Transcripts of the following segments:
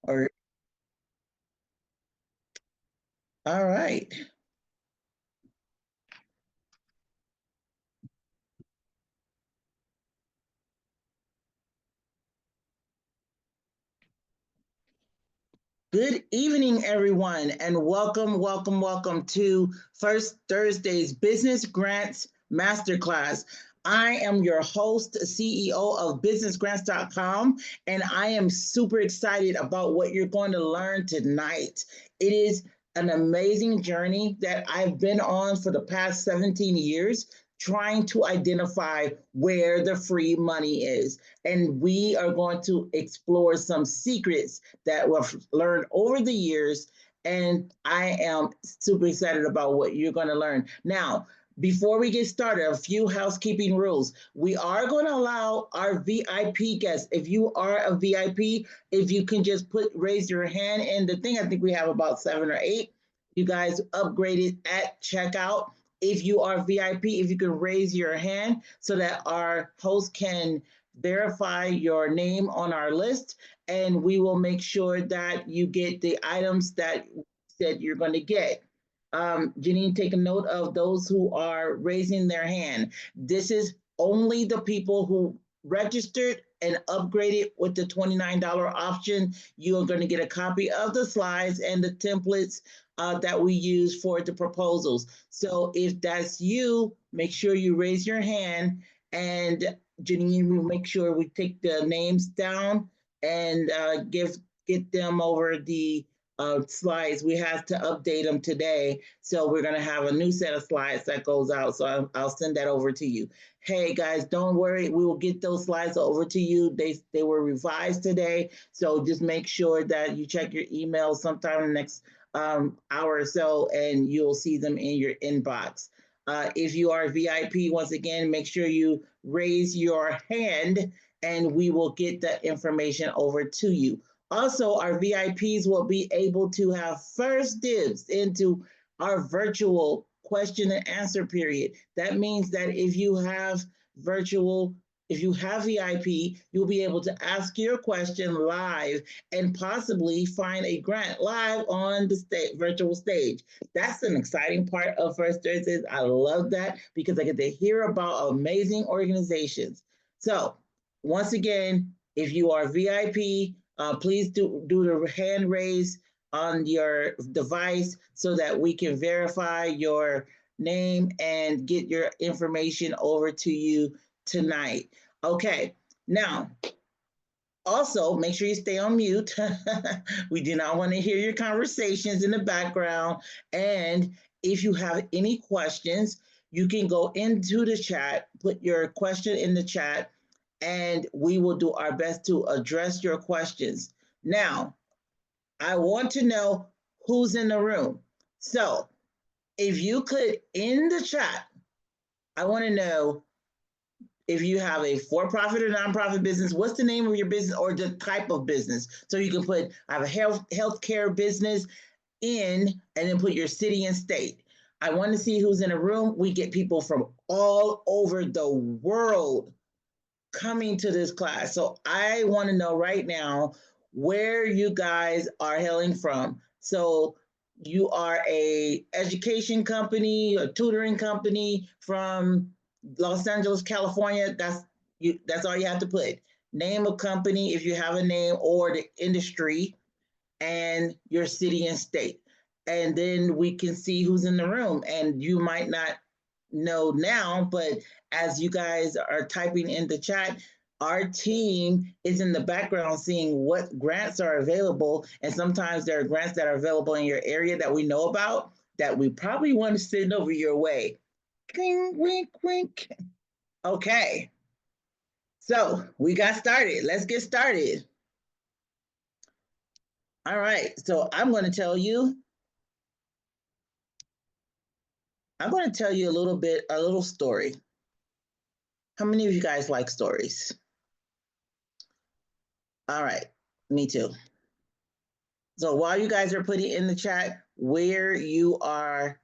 Or all right. Good evening, everyone, and welcome to First Thursday's Business Grants Masterclass. I am your host, CEO of BusinessGrants.com, and I am super excited about what you're going to learn tonight. It is an amazing journey that I've been on for the past 17 years, trying to identify where the free money is. And we are going to explore some secrets that we've learned over the years. And I am super excited about what you're going to learn. Now, before we get started, a few housekeeping rules. We are going to allow our VIP guests, if you are a VIP, if you can just raise your hand in the thing. I think we have about 7 or 8. You guys upgraded at checkout. If you are VIP, if you can raise your hand so that our host can verify your name on our list, and we will make sure that you get the items that you're going to get. Janine, take a note of those who are raising their hand. This is only the people who registered and upgraded with the $29 option. You are going to get a copy of the slides and the templates that we use for the proposals. So if that's you, make sure you raise your hand, and Janine will make sure we take the names down and get them over the slides. We have to update them today, so we're going to have a new set of slides that goes out. So I'll send that over to you. Hey guys, don't worry, we will get those slides over to you. They were revised today, so just make sure that you check your email sometime in the next hour or so, and you'll see them in your inbox. If you are VIP, once again, make sure you raise your hand and we will get that information over to you. Also, our VIPs will be able to have first dibs into our virtual question and answer period. That means that if you have VIP, you'll be able to ask your question live and possibly find a grant live on the virtual stage. That's an exciting part of First Thursdays. I love that because I get to hear about amazing organizations. So, once again, if you are VIP, please do the hand raise on your device so that we can verify your name and get your information over to you tonight. Okay, now also make sure you stay on mute. We do not want to hear your conversations in the background. And if you have any questions, you can go into the chat, put your question in the chat, and we will do our best to address your questions. Now, I want to know who's in the room. So if you could, in the chat, I want to know if you have a for-profit or nonprofit business, what's the name of your business or the type of business? So you can put, I have a healthcare business and then put your city and state. I want to see who's in the room. We get people from all over the world coming to this class. So I want to know right now where you guys are hailing from. So you are a education company, a tutoring company from Los Angeles, California. That's all you have to put. Name of company if you have a name, or the industry, and your city and state. And then we can see who's in the room. And you might not know now, but as you guys are typing in the chat, our team is in the background seeing what grants are available. And sometimes there are grants that are available in your area that we know about that we probably want to send over your way. Wink, wink, wink. Okay. So we got started. Let's get started. All right. So I'm going to tell you a little story. How many of you guys like stories? All right, me too. So while you guys are putting in the chat where you are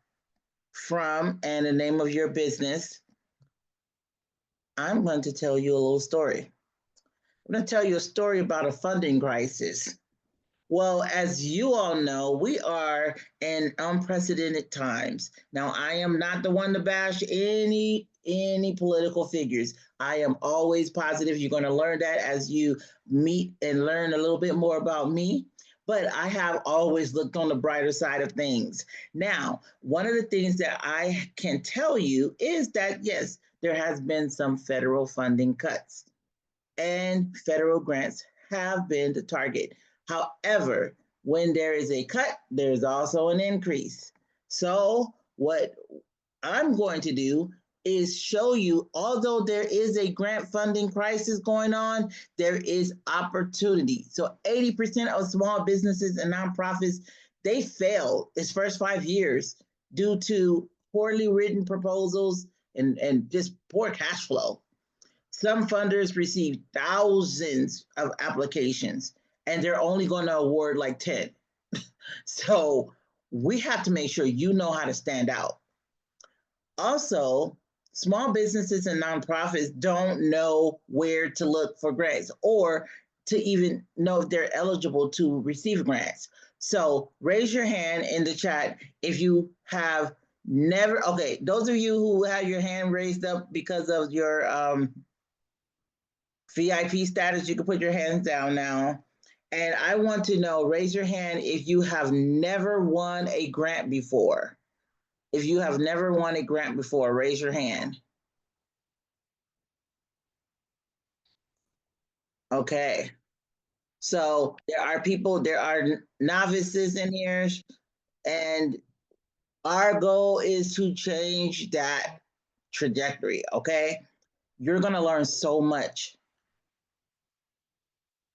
from and the name of your business, I'm going to tell you a little story. I'm going to tell you a story about a funding crisis. Well, as you all know, we are in unprecedented times. Now, I am not the one to bash any political figures. I am always positive. You're going to learn that as you meet and learn a little bit more about me. But I have always looked on the brighter side of things. Now, one of the things that I can tell you is that yes, there has been some federal funding cuts and federal grants have been the target. However, when there is a cut, there's also an increase. So, what I'm going to do is show you, although there is a grant funding crisis going on, there is opportunity. So 80% of small businesses and nonprofits, they failed its first 5 years due to poorly written proposals and just poor cash flow. Some funders receive thousands of applications and they're only going to award like 10. So we have to make sure you know how to stand out. Also, small businesses and nonprofits don't know where to look for grants or to even know if they're eligible to receive grants. So raise your hand in the chat if you have never, okay, those of you who have your hand raised up because of your VIP status, you can put your hands down now. And I want to know, raise your hand if you have never won a grant before. If you have never won a grant before, raise your hand. Okay. So there are people, there are novices in here, and our goal is to change that trajectory. Okay. You're going to learn so much.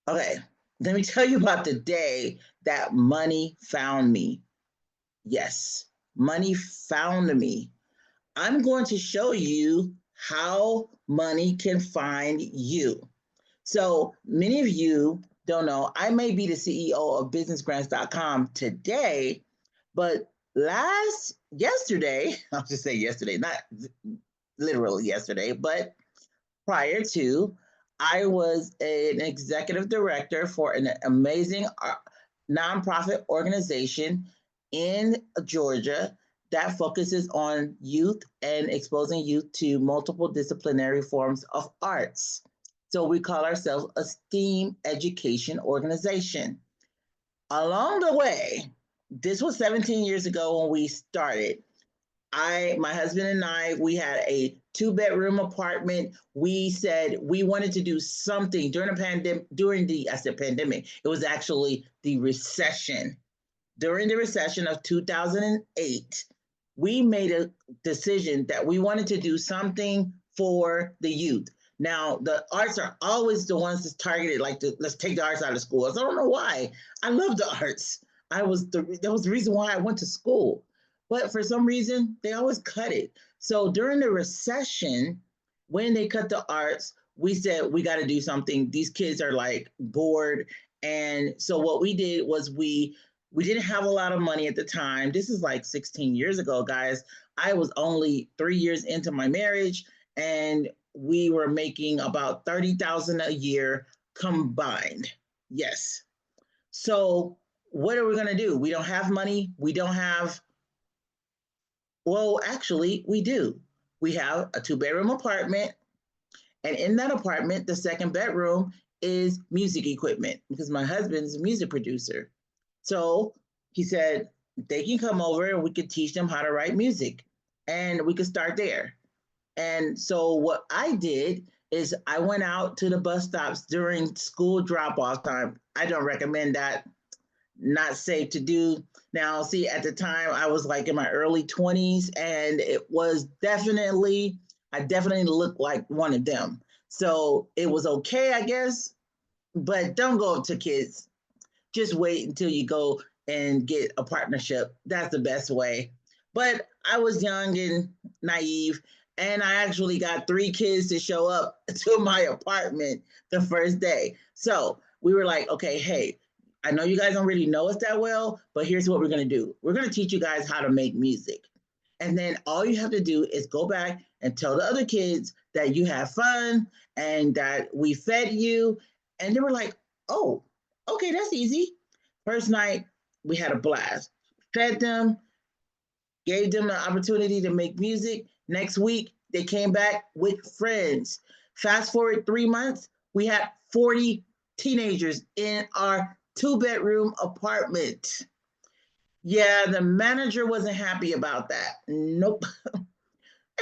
Okay. Let me tell you about the day that money found me. Yes, money found me. I'm going to show you how money can find you. So many of you don't know, I may be the CEO of businessgrants.com today, but yesterday, I'll just say yesterday, not literally yesterday, but prior to, I was an executive director for an amazing nonprofit organization in Georgia that focuses on youth and exposing youth to multiple disciplinary forms of arts. So we call ourselves a STEAM education organization. Along the way, this was 17 years ago when we started. My husband and I, we had a 2 bedroom apartment. We said we wanted to do something during the pandemic, I said pandemic, it was actually the recession. During the recession of 2008, we made a decision that we wanted to do something for the youth. Now, the arts are always the ones that's targeted, like let's take the arts out of schools. I don't know why. I love the arts. That was the reason why I went to school. But for some reason, they always cut it. So during the recession, when they cut the arts, we said we got to do something. These kids are like bored. And so what we did was we didn't have a lot of money at the time. This is like 16 years ago, guys. I was only 3 years into my marriage, and we were making about 30,000 a year combined. Yes. So what are we going to do? We don't have money. We don't have, well, actually, we do. We have a 2 bedroom apartment. And in that apartment, the second bedroom is music equipment because my husband is a music producer. So he said they can come over and we could teach them how to write music and we could start there. And so what I did is I went out to the bus stops during school drop off time. I don't recommend that, not safe to do. Now, see, at the time I was like in my early 20s and I definitely looked like one of them. So it was okay, I guess, but don't go up to kids, just wait until you go and get a partnership. That's the best way. But I was young and naive, and I actually got 3 kids to show up to my apartment the first day. So we were like, okay, hey, I know you guys don't really know us that well, but here's what we're going to do. We're going to teach you guys how to make music. And then all you have to do is go back and tell the other kids that you have fun and that we fed you. And they were like, oh, okay, that's easy. First night, we had a blast. Fed them, gave them an opportunity to make music. Next week, they came back with friends. Fast forward 3 months, we had 40 teenagers in our 2-bedroom apartment. Yeah, the manager wasn't happy about that. Nope.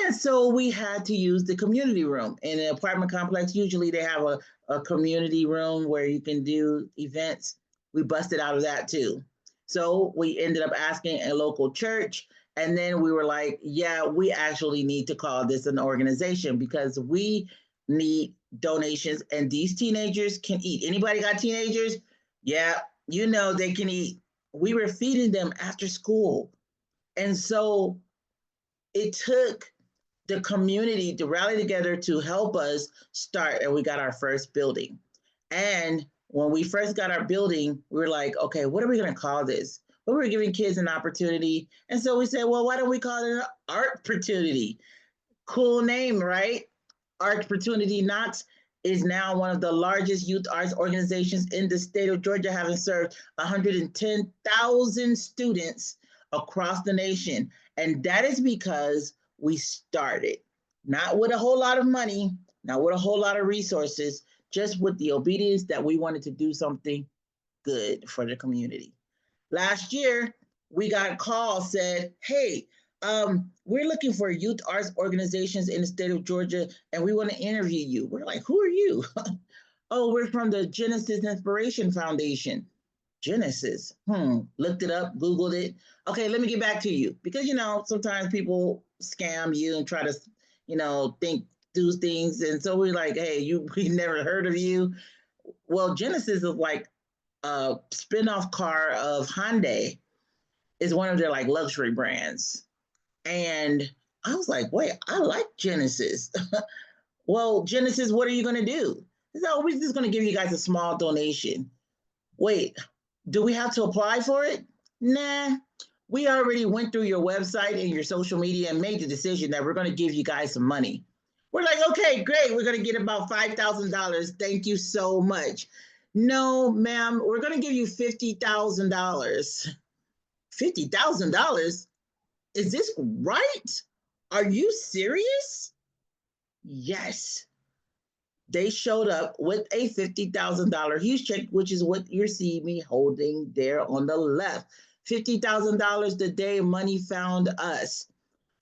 And so we had to use the community room. In an apartment complex, usually they have a community room where you can do events. We busted out of that too. So we ended up asking a local church. And then we were like, yeah, we actually need to call this an organization because we need donations and these teenagers can eat. Anybody got teenagers? Yeah, you know they can eat. We were feeding them after school. And so it took the community to rally together to help us start, and we got our first building. And when we first got our building, we were like, okay, what are we going to call this? But we were giving kids an opportunity. And so we said, well, why don't we call it an art opportunity? Cool name, right? Art Opportunity Knox is now one of the largest youth arts organizations in the state of Georgia, having served 110,000 students across the nation. And that is because we started, not with a whole lot of money, not with a whole lot of resources, just with the obedience that we wanted to do something good for the community. Last year, we got a call said, hey, we're looking for youth arts organizations in the state of Georgia, and we want to interview you. We're like, who are you? Oh, we're from the Genesis Inspiration Foundation. Genesis. Looked it up, Googled it. Okay, let me get back to you. Because, sometimes people scam you and try to, do things. And so we're like, hey, we never heard of you. Well, Genesis is like a spin-off car of Hyundai. Is one of their like luxury brands. And I was like, wait, I like Genesis. Well, Genesis, what are you going to do? He said, oh, we're just going to give you guys a small donation. Wait, do we have to apply for it? Nah, we already went through your website and your social media and made the decision that we're going to give you guys some money. We're like, okay, great. We're going to get about $5,000. Thank you so much. No, ma'am, we're going to give you $50,000. $50,000? Is this right? Are you serious? Yes. They showed up with a $50,000 huge check, which is what you see me holding there on the left. $50,000 the day money found us.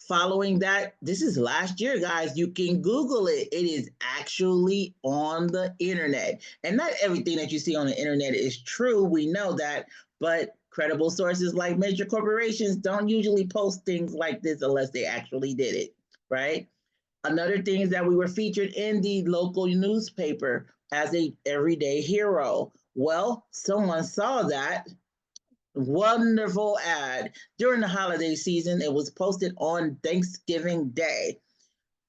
Following that, this is last year, guys. You can Google it. It is actually on the internet. And not everything that you see on the internet is true. We know that. But credible sources like major corporations don't usually post things like this unless they actually did it, right? Another thing is that we were featured in the local newspaper as a everyday hero. Well, someone saw that wonderful ad during the holiday season. It was posted on Thanksgiving Day.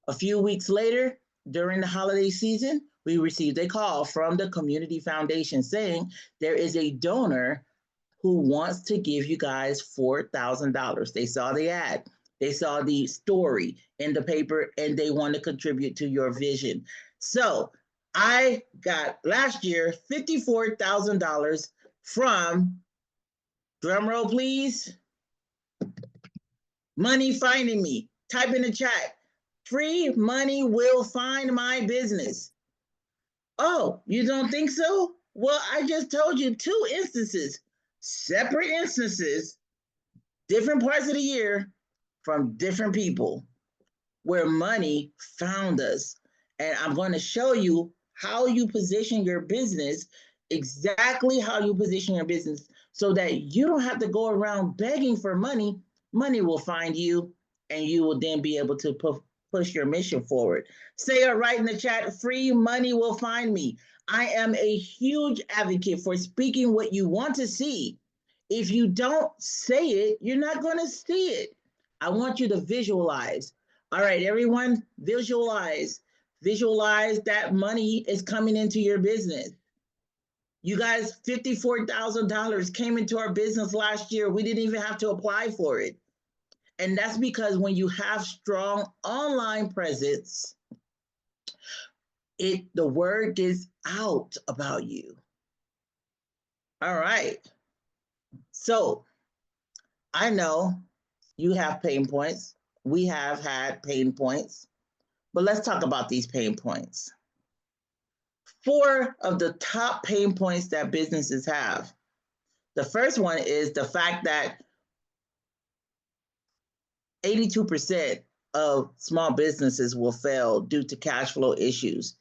A few weeks later, during the holiday season, we received a call from the community foundation saying there is a donor who wants to give you guys $4,000. They saw the ad, they saw the story in the paper, and they want to contribute to your vision. So I got last year $54,000 from, drum roll please, Money Finding Me. Type in the chat, free money will find my business. Oh, you don't think so? Well, I just told you 2 instances, separate instances, different parts of the year from different people where money found us. And I'm going to show you how you position your business, exactly how you position your business so that you don't have to go around begging for money. Money will find you and you will then be able to push your mission forward. Say it right in the chat, free money will find me. I am a huge advocate for speaking what you want to see. If you don't say it, you're not going to see it. I want you to visualize. All right, everyone, visualize. Visualize that money is coming into your business. You guys, $54,000 came into our business last year. We didn't even have to apply for it. And that's because when you have strong online presence, the word gets out about you. All right. So I know you have pain points. We have had pain points, but let's talk about these pain points. Four of the top pain points that businesses have. The first one is the fact that 82% of small businesses will fail due to cash flow issues.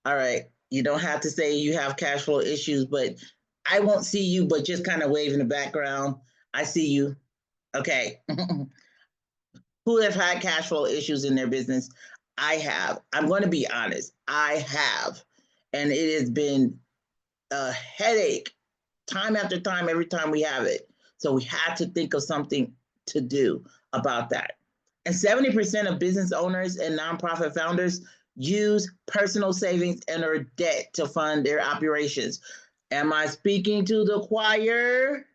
All right, you don't have to say you have cash flow issues, but I won't see you, but just kind of wave in the background. I see you. Okay. Who have had cash flow issues in their business? I have. I'm going to be honest. I have. And it has been a headache time after time, every time we have it. So we had to think of something to do about that. And 70% of business owners and nonprofit founders use personal savings and or debt to fund their operations. Am I speaking to the choir?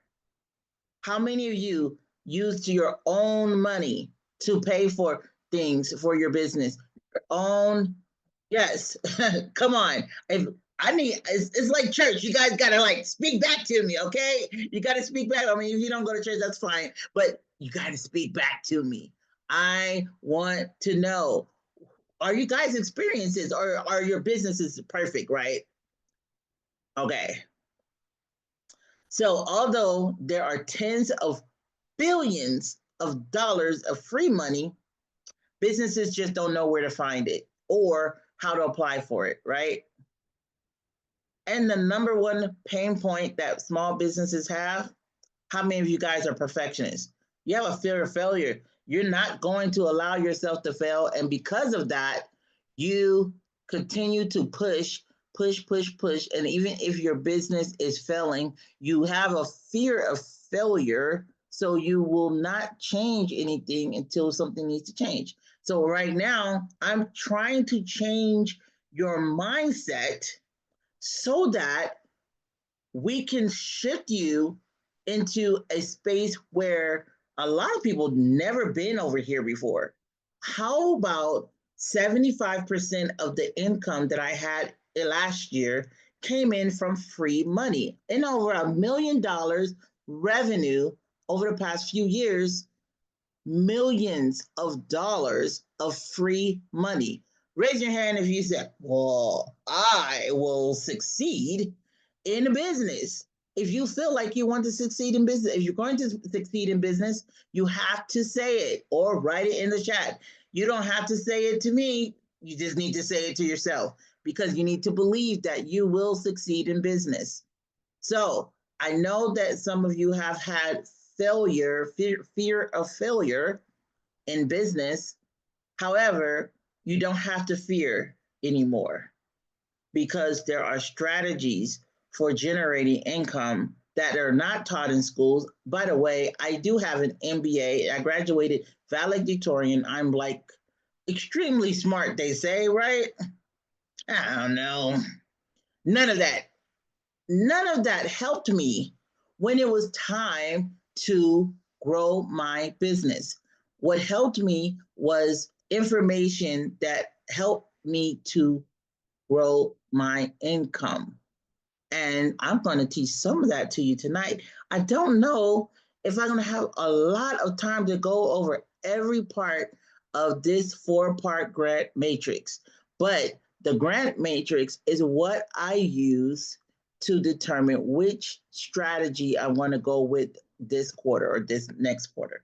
How many of you used your own money to pay for things for your business? Your own, yes. Come on. If I need, it's like church. You guys gotta like speak back to me, okay? You gotta speak back. I mean, if you don't go to church, that's fine, but you gotta speak back to me. I want to know: are you guys' experiences or are your businesses perfect? Right? Okay. So, although there are tens of billions of dollars of free money, businesses just don't know where to find it or how to apply for it, right? And the number one pain point that small businesses have: how many of you guys are perfectionists? You have a fear of failure. You're not going to allow yourself to fail. And because of that, you continue to push, push, push, push. And even if your business is failing, you have a fear of failure. So you will not change anything until something needs to change. So right now, I'm trying to change your mindset so that we can shift you into a space where a lot of people never been over here before. How about 75% of the income that I had last year came in from free money, and over $1 million revenue over the past few years, millions of dollars of free money. Raise your hand if you said, well, I will succeed in business. If you feel like you want to succeed in business, if you're going to succeed in business, you have to say it or write it in the chat. You don't have to say it to me. You just need to say it to yourself because you need to believe that you will succeed in business. So I know that some of you have had fear of failure in business. However, you don't have to fear anymore because there are strategies for generating income that are not taught in schools. By the way, I do have an MBA. I graduated valedictorian. I'm like extremely smart, they say, right? I don't know. None of that. None of that helped me when it was time to grow my business. What helped me was information that helped me to grow my income. And I'm going to teach some of that to you tonight. I don't know if I'm going to have a lot of time to go over every part of this 4-part grant matrix, but the grant matrix is what I use to determine which strategy I want to go with this quarter or this next quarter.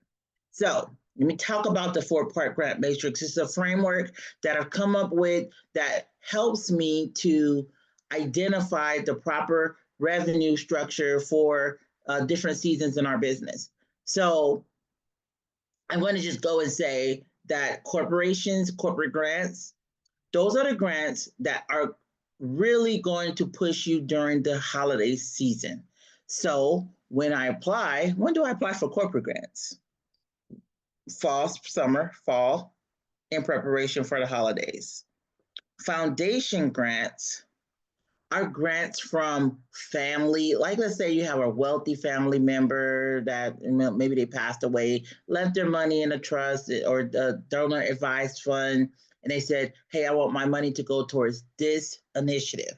So let me talk about the 4-part grant matrix. It's a framework that I've come up with that helps me to identify the proper revenue structure for different seasons in our business. So I'm going to just go and say that corporations, corporate grants, those are the grants that are really going to push you during the holiday season. So when do I apply for corporate grants? Fall, summer, fall, in preparation for the holidays. Foundation grants are grants from family. Like, let's say you have a wealthy family member that maybe they passed away, left their money in a trust or the donor advised fund, and they said, hey, I want my money to go towards this initiative.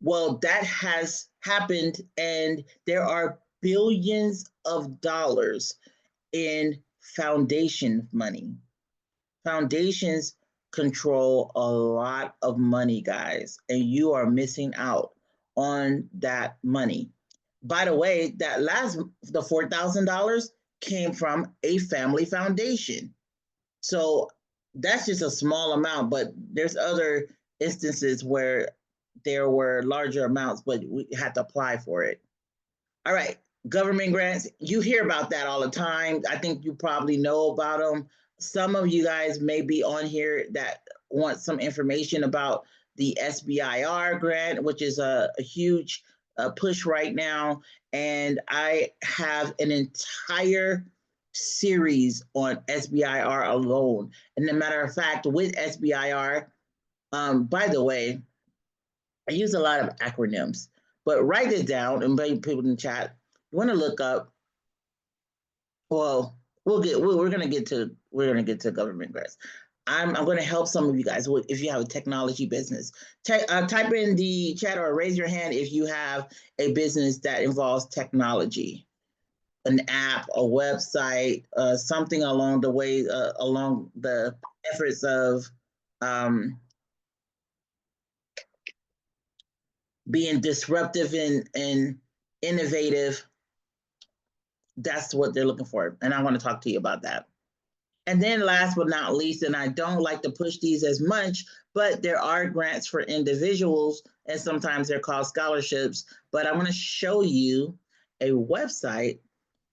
Well, that has happened, and there are billions of dollars in foundation money. Foundations control a lot of money, guys, and you are missing out on that money. By the way, the $4,000 came from a family foundation. So that's just a small amount, but there's other instances where there were larger amounts, but we had to apply for it. All right, government grants, you hear about that all the time. I think you probably know about them. Some of you guys may be on here that want some information about the SBIR grant, which is a huge push right now. And I have an entire series on SBIR alone. And as a matter of fact, with SBIR, by the way, I use a lot of acronyms, but write it down and bring people in the chat. You want to look up. Well, we're gonna get to government grants. I'm going to help some of you guys if you have a technology business. Type in the chat or raise your hand if you have a business that involves technology, an app, a website, something along the way, along the efforts of um, being disruptive and innovative. That's what they're looking for. And I want to talk to you about that. And then last but not least, and I don't like to push these as much, but there are grants for individuals, and sometimes they're called scholarships. But I'm going to show you a website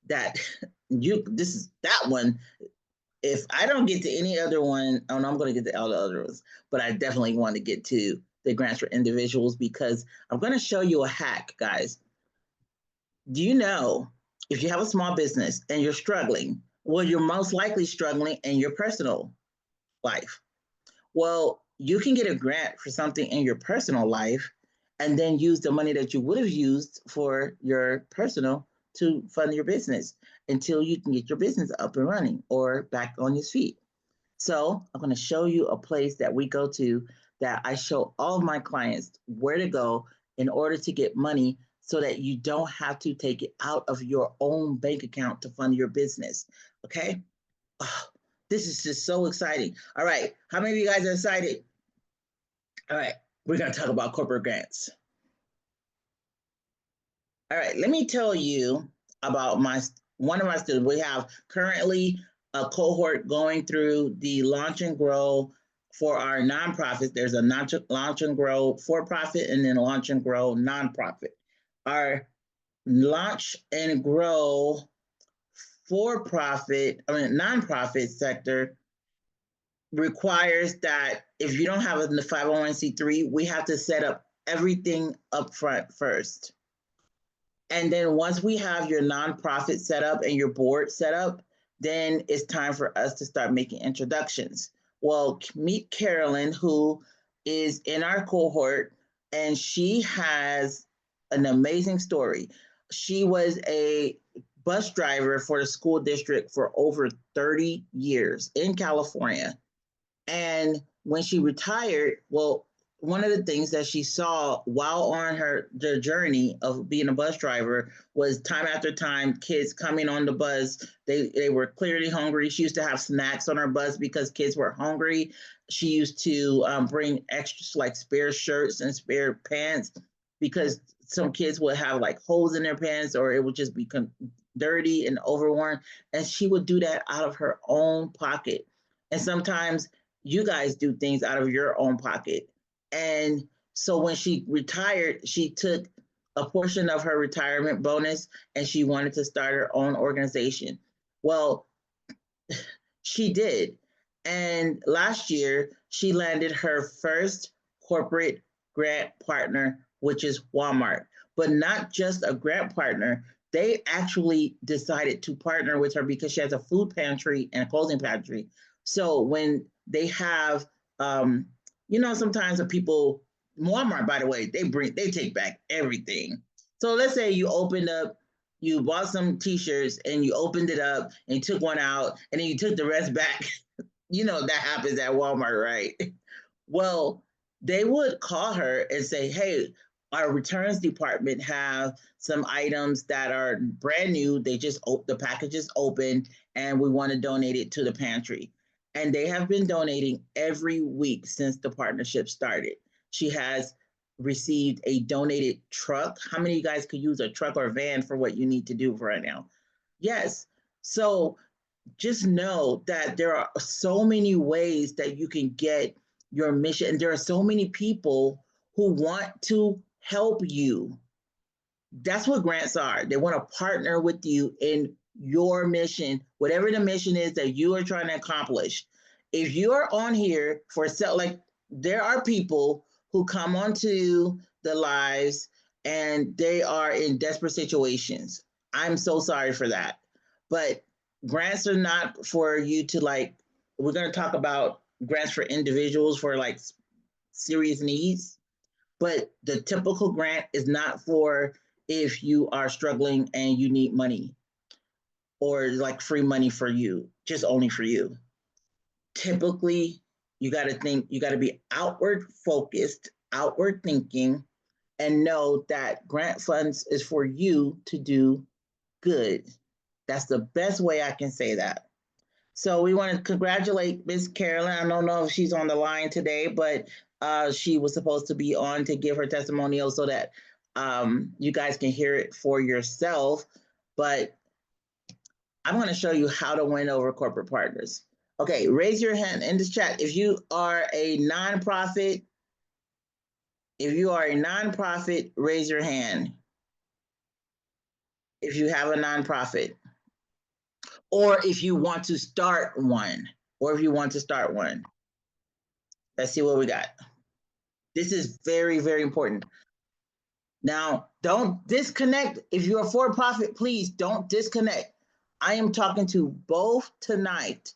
that this is that one. If I don't get to any other one, oh no, I'm going to get to all the other ones, but I definitely want to get to the grants for individuals because I'm going to show you a hack, guys. Do you know if you have a small business and you're struggling, well, you're most likely struggling in your personal life. Well, you can get a grant for something in your personal life and then use the money that you would have used for your personal to fund your business until you can get your business up and running or back on its feet. So I'm going to show you a place that we go to that I show all of my clients where to go in order to get money so that you don't have to take it out of your own bank account to fund your business. Okay? Oh, this is just so exciting. All right. How many of you guys are excited? All right. We're going to talk about corporate grants. All right. Let me tell you about one of my students. We have currently a cohort going through the Launch and Grow for our nonprofits. There's a Launch and Grow for profit and then Launch and Grow nonprofit. Our Launch and Grow nonprofit sector requires that if you don't have a 501c3, we have to set up everything up front first. And then once we have your nonprofit set up and your board set up, then it's time for us to start making introductions. Well, meet Carolyn, who is in our cohort, and she has an amazing story. She was a bus driver for the school district for over 30 years in California. And when she retired, well, one of the things that she saw while on the journey of being a bus driver was time after time, kids coming on the bus. They were clearly hungry. She used to have snacks on her bus because kids were hungry. She used to bring extras like spare shirts and spare pants because some kids would have like holes in their pants or it would just be dirty and overworn. And she would do that out of her own pocket. And sometimes you guys do things out of your own pocket. And so when she retired, she took a portion of her retirement bonus and she wanted to start her own organization. Well, she did. And last year, she landed her first corporate grant partner, which is Walmart. But not just a grant partner, they actually decided to partner with her because she has a food pantry and a clothing pantry. So when they have, sometimes the people, Walmart, by the way, they take back everything. So let's say you bought some t-shirts and you opened it up and you took one out and then you took the rest back. That happens at Walmart, right? Well, they would call her and say, hey, our returns department have some items that are brand new. They just the package is open, and we want to donate it to the pantry. And they have been donating every week since the partnership started. She has received a donated truck. How many of you guys could use a truck or a van for what you need to do right now? Yes. So just know that there are so many ways that you can get your mission, and there are so many people who want to help you. That's what grants are. They want to partner with you in your mission, whatever the mission is that you are trying to accomplish. If you are on here for like there are people who come onto the lives and they are in desperate situations. I'm so sorry for that. But grants are not for you to like, we're going to talk about grants for individuals for like serious needs, but the typical grant is not for if you are struggling and you need money or like free money for you, just only for you. Typically, you got to think, you got to be outward focused, outward thinking, and know that grant funds is for you to do good. That's the best way I can say that. So we want to congratulate Miss Carolyn. I don't know if she's on the line today, but she was supposed to be on to give her testimonial so that you guys can hear it for yourself. But I'm going to show you how to win over corporate partners. Okay, raise your hand in this chat if you are a nonprofit. If you are a nonprofit, raise your hand. If you have a nonprofit, or if you want to start one, Let's see what we got. This is very, very important. Now, don't disconnect. If you're a for-profit, please don't disconnect. I am talking to both tonight,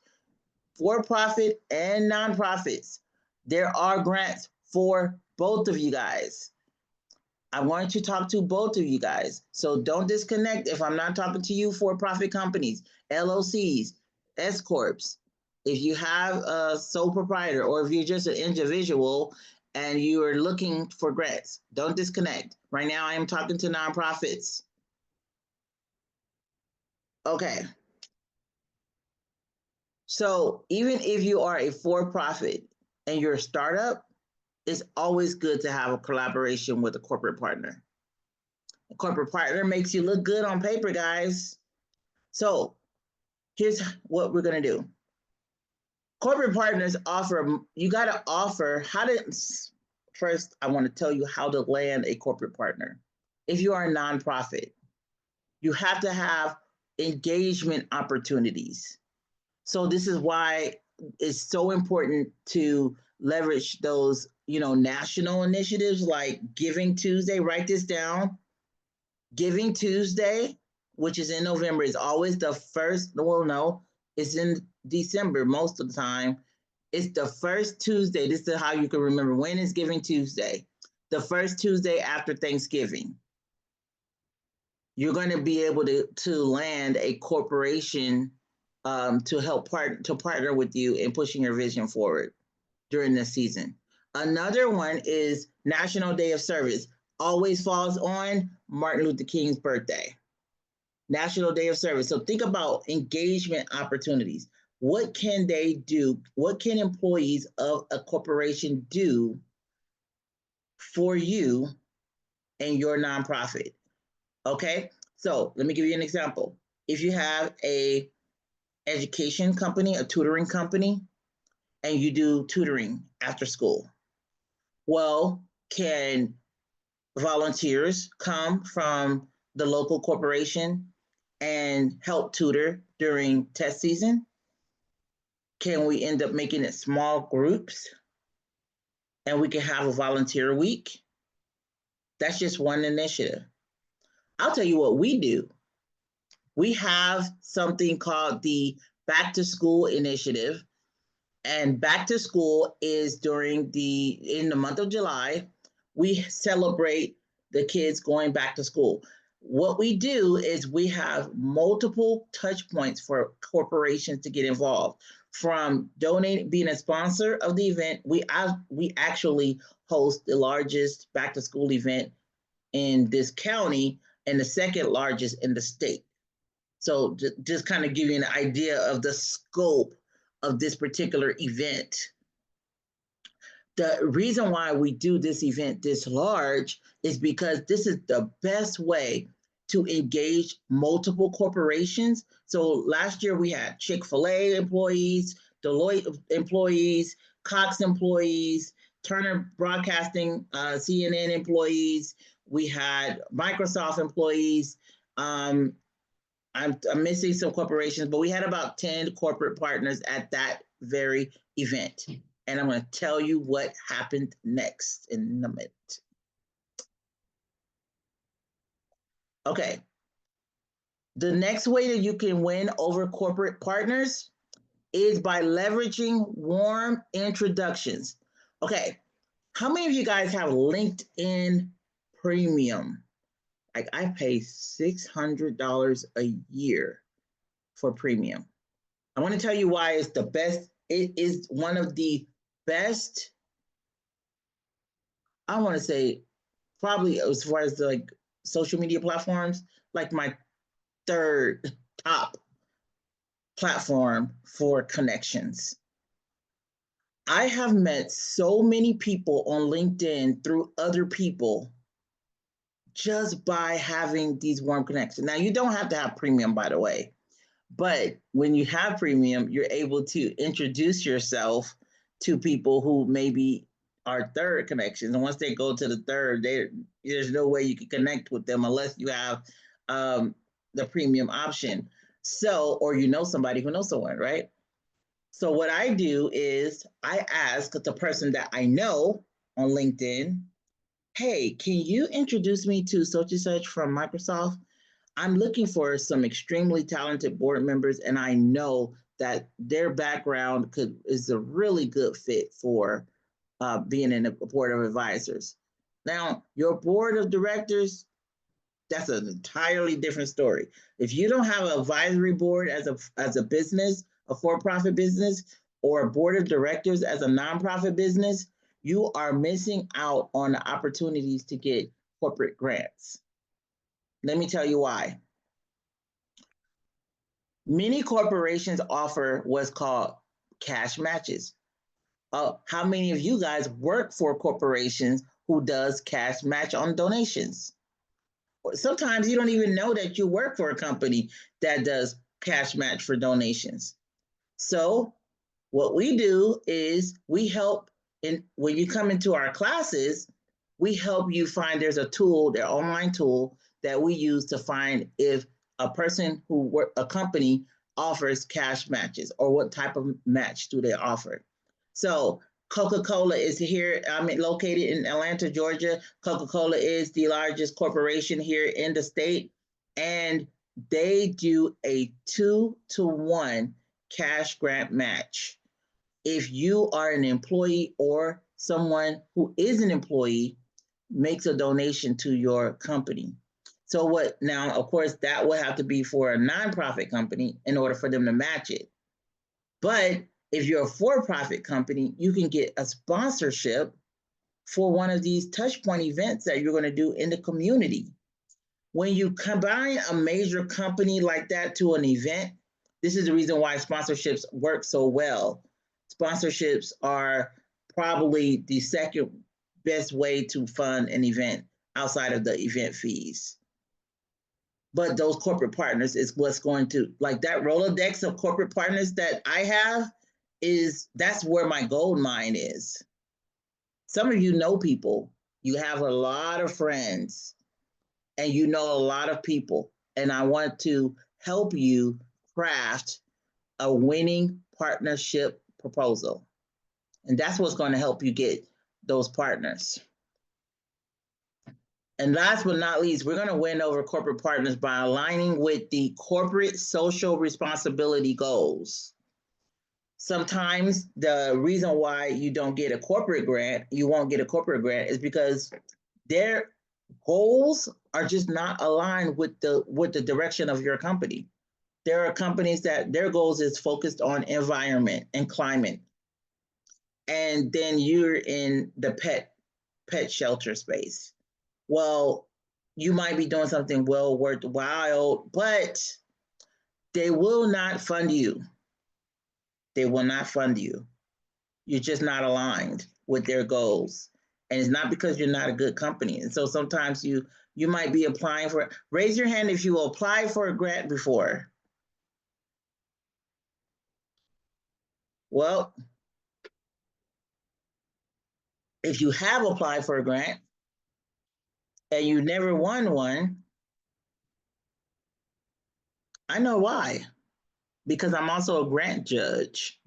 for-profit and nonprofits. There are grants for both of you guys. I want to talk to both of you guys. So don't disconnect if I'm not talking to you for-profit companies, LLCs, S Corps. If you have a sole proprietor or if you're just an individual and you are looking for grants, don't disconnect. Right now, I am talking to nonprofits. Okay. So even if you are a for-profit and you're a startup, it's always good to have a collaboration with a corporate partner. A corporate partner makes you look good on paper, guys. So here's what we're going to do. Corporate partners offer, you got to offer first, I want to tell you how to land a corporate partner. If you are a nonprofit, you have to have engagement opportunities. So this is why it's so important to leverage those, national initiatives like Giving Tuesday. Write this down. Giving Tuesday, which is in November, is always the first. Well, no, it's in December most of the time. It's the first Tuesday. This is how you can remember when is Giving Tuesday. The first Tuesday after Thanksgiving. You're going to be able to land a corporation to help partner with you in pushing your vision forward during this season. Another one is National Day of Service. Always falls on Martin Luther King's birthday. National Day of Service. So think about engagement opportunities. What can they do? What can employees of a corporation do for you and your nonprofit? Okay, so let me give you an example. If you have a education company, a tutoring company, and you do tutoring after school, well, can volunteers come from the local corporation and help tutor during test season? Can we end up making it small groups and we can have a volunteer week? That's just one initiative. I'll tell you what we do. We have something called the Back to School Initiative. And back to school is in the month of July. We celebrate the kids going back to school. What we do is we have multiple touch points for corporations to get involved. From donating, being a sponsor of the event, we actually host the largest back to school event in this county and the second largest in the state. So just kind of give you an idea of the scope of this particular event. The reason why we do this event this large is because this is the best way to engage multiple corporations. So last year we had Chick-fil-A employees, Deloitte employees, Cox employees, Turner Broadcasting, CNN employees. We had Microsoft employees. I'm missing some corporations, but we had about 10 corporate partners at that very event. And I'm going to tell you what happened next in a minute. Okay. The next way that you can win over corporate partners is by leveraging warm introductions. Okay. How many of you guys have LinkedIn Premium? Like I pay $600 a year for premium. I want to tell you why it's the best. It is one of the best, I want to say, probably as far as like social media platforms, like my third top platform for connections. I have met so many people on LinkedIn through other people just by having these warm connections. Now, you don't have to have premium, by the way, but when you have premium, you're able to introduce yourself to people who maybe are third connections. And once they go to the third, there's no way you can connect with them unless you have the premium option. So, or you know somebody who knows someone, right? So what I do is I ask the person that I know on LinkedIn, hey, can you introduce me to such and such from Microsoft? I'm looking for some extremely talented board members, and I know that their background is a really good fit for being in a board of advisors. Now, your board of directors, that's an entirely different story. If you don't have an advisory board as a business, a for-profit business, or a board of directors as a nonprofit business, you are missing out on the opportunities to get corporate grants. Let me tell you why. Many corporations offer what's called cash matches. How many of you guys work for corporations who does cash match on donations? Sometimes you don't even know that you work for a company that does cash match for donations. So what we do is we help when you come into our classes, we help you find there's a tool, their online tool that we use to find if a company offers cash matches or what type of match do they offer. So Coca-Cola is here. I'm located in Atlanta, Georgia. Coca-Cola is the largest corporation here in the state, and they do a 2-to-1 cash grant match. If you are an employee or someone who is an employee makes a donation to your company. So now, of course, that would have to be for a nonprofit company in order for them to match it. But if you're a for-profit company, you can get a sponsorship for one of these touchpoint events that you're going to do in the community. When you combine a major company like that to an event, this is the reason why sponsorships work so well. Sponsorships are probably the second best way to fund an event outside of the event fees. But those corporate partners is what's going to, like that Rolodex of corporate partners that I have, that's where my gold mine is. Some of you know people, you have a lot of friends, and you know a lot of people, and I want to help you craft a winning partnership proposal. And that's what's going to help you get those partners. And last but not least, we're going to win over corporate partners by aligning with the corporate social responsibility goals. Sometimes the reason why you won't get a corporate grant is because their goals are just not aligned with the direction of your company. There are companies that their goals is focused on environment and climate. And then you're in the pet shelter space. Well, you might be doing something well worthwhile, but they will not fund you. They will not fund you. You're just not aligned with their goals. And it's not because you're not a good company. And so sometimes you might be applying for, raise your hand if you applied for a grant before. Well, if you have applied for a grant and you never won one, I know why. Because I'm also a grant judge.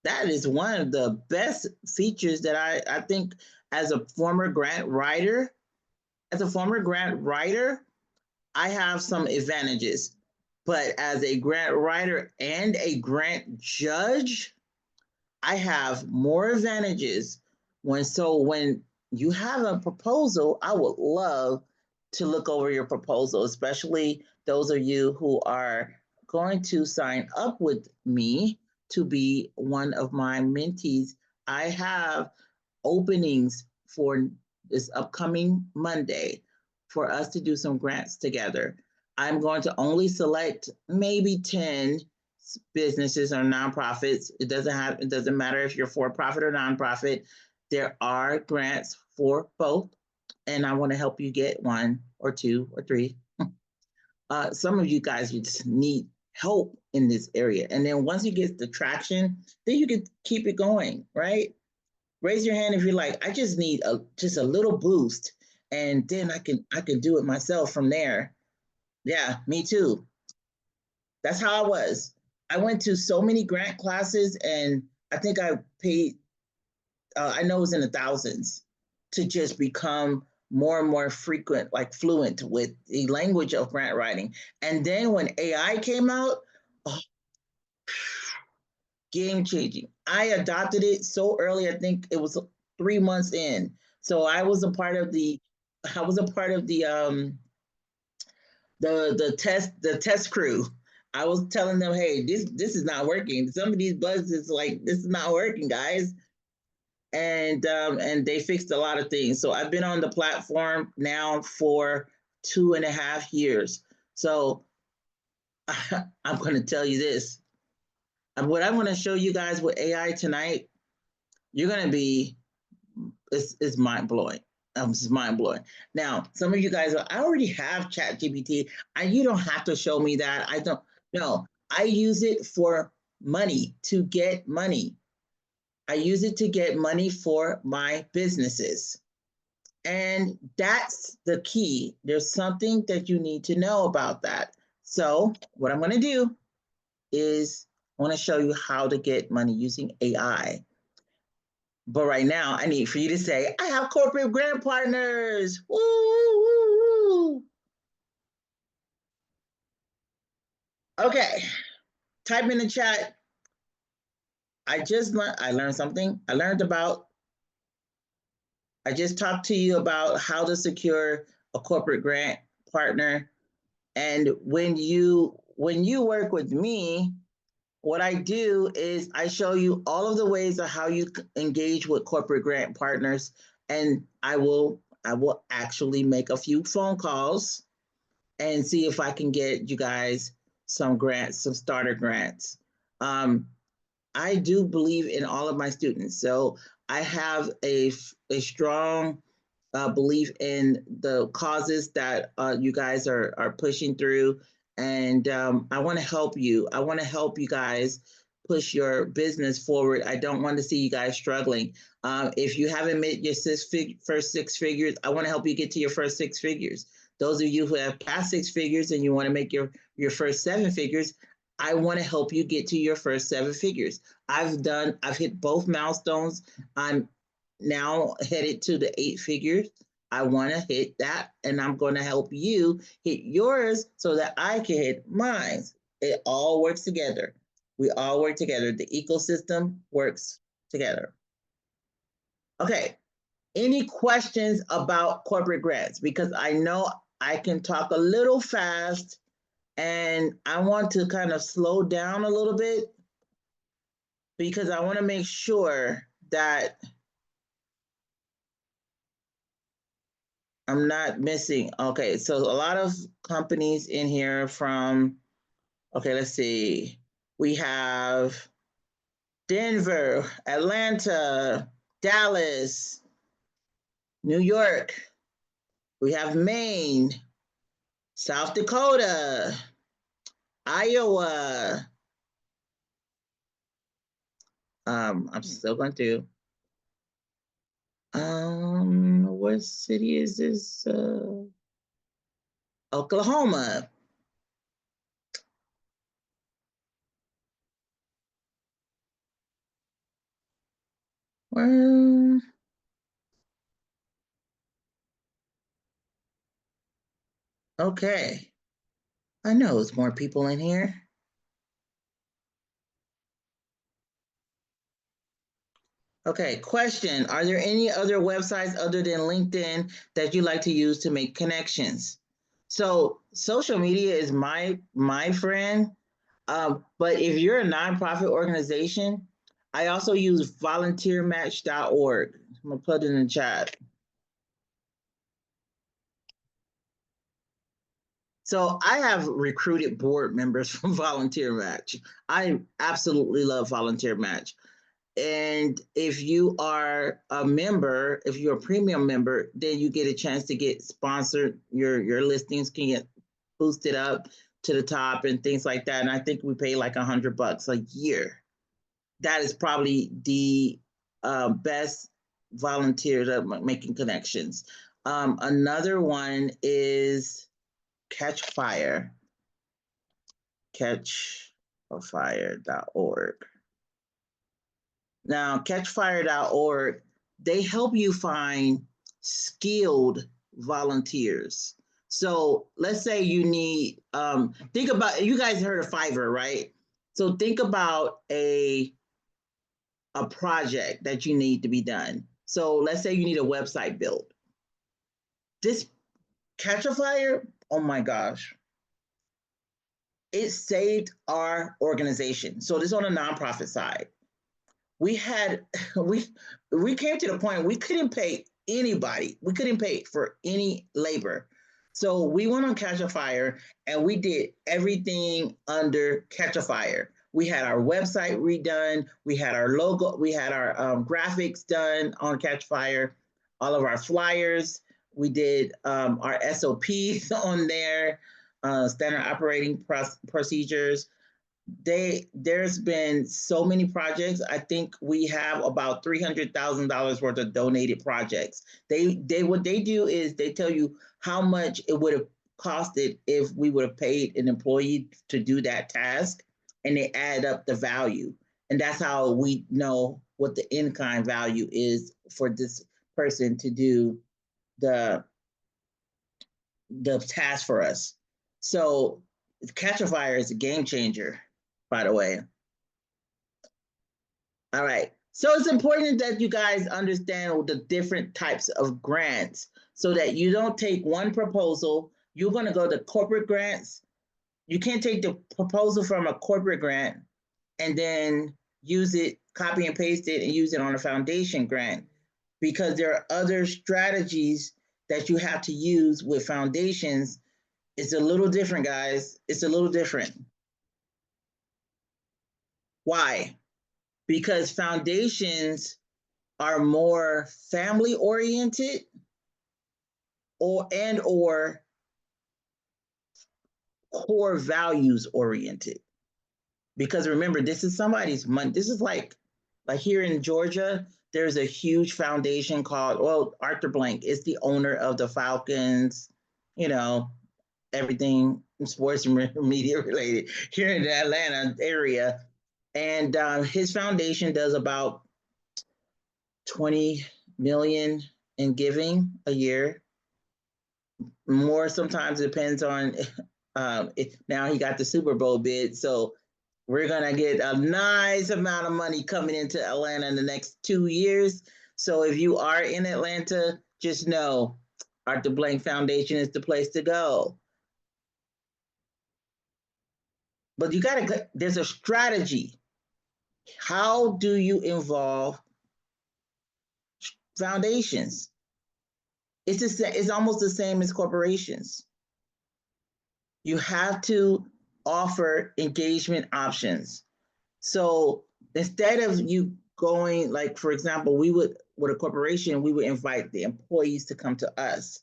That is one of the best features that I think as a former grant writer, I have some advantages. But as a grant writer and a grant judge, I have more advantages. When you have a proposal, I would love to look over your proposal, especially those of you who are going to sign up with me to be one of my mentees. I have openings for this upcoming Monday for us to do some grants together. I'm going to only select maybe 10 businesses or nonprofits. It doesn't matter if you're for profit or nonprofit. There are grants for both, and I want to help you get one or two or three. Some of you guys just need help in this area, and then once you get the traction, then you can keep it going, right? Raise your hand if you're like, I just need just a little boost, and then I can do it myself from there. Yeah, me too. That's how I was. I went to so many grant classes, and I think I paid. I know it was in the thousands to just become more and more frequent, like fluent with the language of grant writing. And then when AI came out, oh, game changing. I adopted it so early. I think it was 3 months in. So I was a part of the test crew. I was telling them, hey, this is not working. Some of these bugs is like this is not working, guys. And they fixed a lot of things. So I've been on the platform now for 2.5 years. So I'm going to tell you this. What I'm going to show you guys with AI tonight, you're going to be it's mind blowing. It's mind blowing. Now, some of you guys, I already have Chat GPT, and you don't have to show me that. I don't. No, I use it for money to get money. I use it to get money for my businesses. And that's the key. There's something that you need to know about that. So, what I'm going to do is I want to show you how to get money using AI. But right now, I need for you to say, I have corporate grant partners. Woo, woo, woo. Okay, type in the chat. I learned something. I just talked to you about how to secure a corporate grant partner. And when you work with me, what I do is I show you all of the ways of how you engage with corporate grant partners, and I will actually make a few phone calls and see if I can get you guys some grants, some starter grants. Um, I do believe in all of my students, so I have a strong belief in the causes that you guys are pushing through. And I want to help you. I want to help you guys push your business forward. I don't want to see you guys struggling. If you haven't made your first six figures, I want to help you get to your first six figures. Those of you who have past six figures and you want to make your first seven figures, I want to help you get to your first seven figures. I've hit both milestones. I'm now headed to the eight figures. I want to hit that, and I'm going to help you hit yours so that I can hit mine. It all works together. We all work together. The ecosystem works together. Okay. Any questions about corporate grants? Because I know I can talk a little fast, and I want to kind of slow down a little bit because I want to make sure that I'm not missing. Okay, so a lot of companies in here from, okay, let's see. We have Denver, Atlanta, Dallas, New York. We have Maine, South Dakota, Iowa. I'm still going to. What city is this? Oklahoma. Well, okay. I know it's more people in here. Okay, question. Are there any other websites other than LinkedIn that you like to use to make connections? So social media is my friend. But if you're a nonprofit organization, I also use volunteermatch.org. I'm gonna put it in the chat. So I have recruited board members from Volunteer Match. I absolutely love Volunteer Match. And if you are a member, if you're a premium member, then you get a chance to get sponsored. Your listings can get boosted up to the top and things like that. And I think we pay like $100 a year. That is probably the best volunteer to making connections. Another one is Catch Fire, catchfire.org. Now, catchfire.org, they help you find skilled volunteers. So let's say you need, think about, you guys heard of Fiverr, right? So think about a project that you need to be done. So let's say you need a website built. This Catch a Fire, oh my gosh, it saved our organization. So this is on a nonprofit side. We had we we came to the point we couldn't pay anybody. We couldn't pay for any labor. So we went on Catch a Fire and we did everything under Catch a Fire. We had our website redone. We had our logo. We had our graphics done on Catch Fire. All of our flyers. We did our SOPs on there, standard operating procedures. There's been so many projects. I think we have about $300,000 worth of donated projects. They what they do is they tell you how much it would have costed if we would have paid an employee to do that task, and they add up the value, and that's how we know what the in-kind value is for this person to do the the task for us. So Catch a Fire is a game changer, by the way. All right. So it's important that you guys understand the different types of grants so that you don't take one proposal. You're going to go to corporate grants. You can't take the proposal from a corporate grant and then use it, copy and paste it, and use it on a foundation grant because there are other strategies that you have to use with foundations. It's a little different, guys. It's a little different. Why? Because foundations are more family oriented or core values oriented. Because remember, this is somebody's money. This is like here in Georgia, there's a huge foundation called, well, Arthur Blank is the owner of the Falcons, you know, everything sports and media related here in the Atlanta area. And his foundation does about 20 million in giving a year. More sometimes depends on now he got the Super Bowl bid, so we're gonna get a nice amount of money coming into Atlanta in the next 2 years. So if you are in Atlanta, just know Arthur Blank Foundation is the place to go. But you gotta there's a strategy. How do you involve foundations? It's almost the same as corporations. You have to offer engagement options. So instead of you going, like, for example, we would, with a corporation, we would invite the employees to come to us.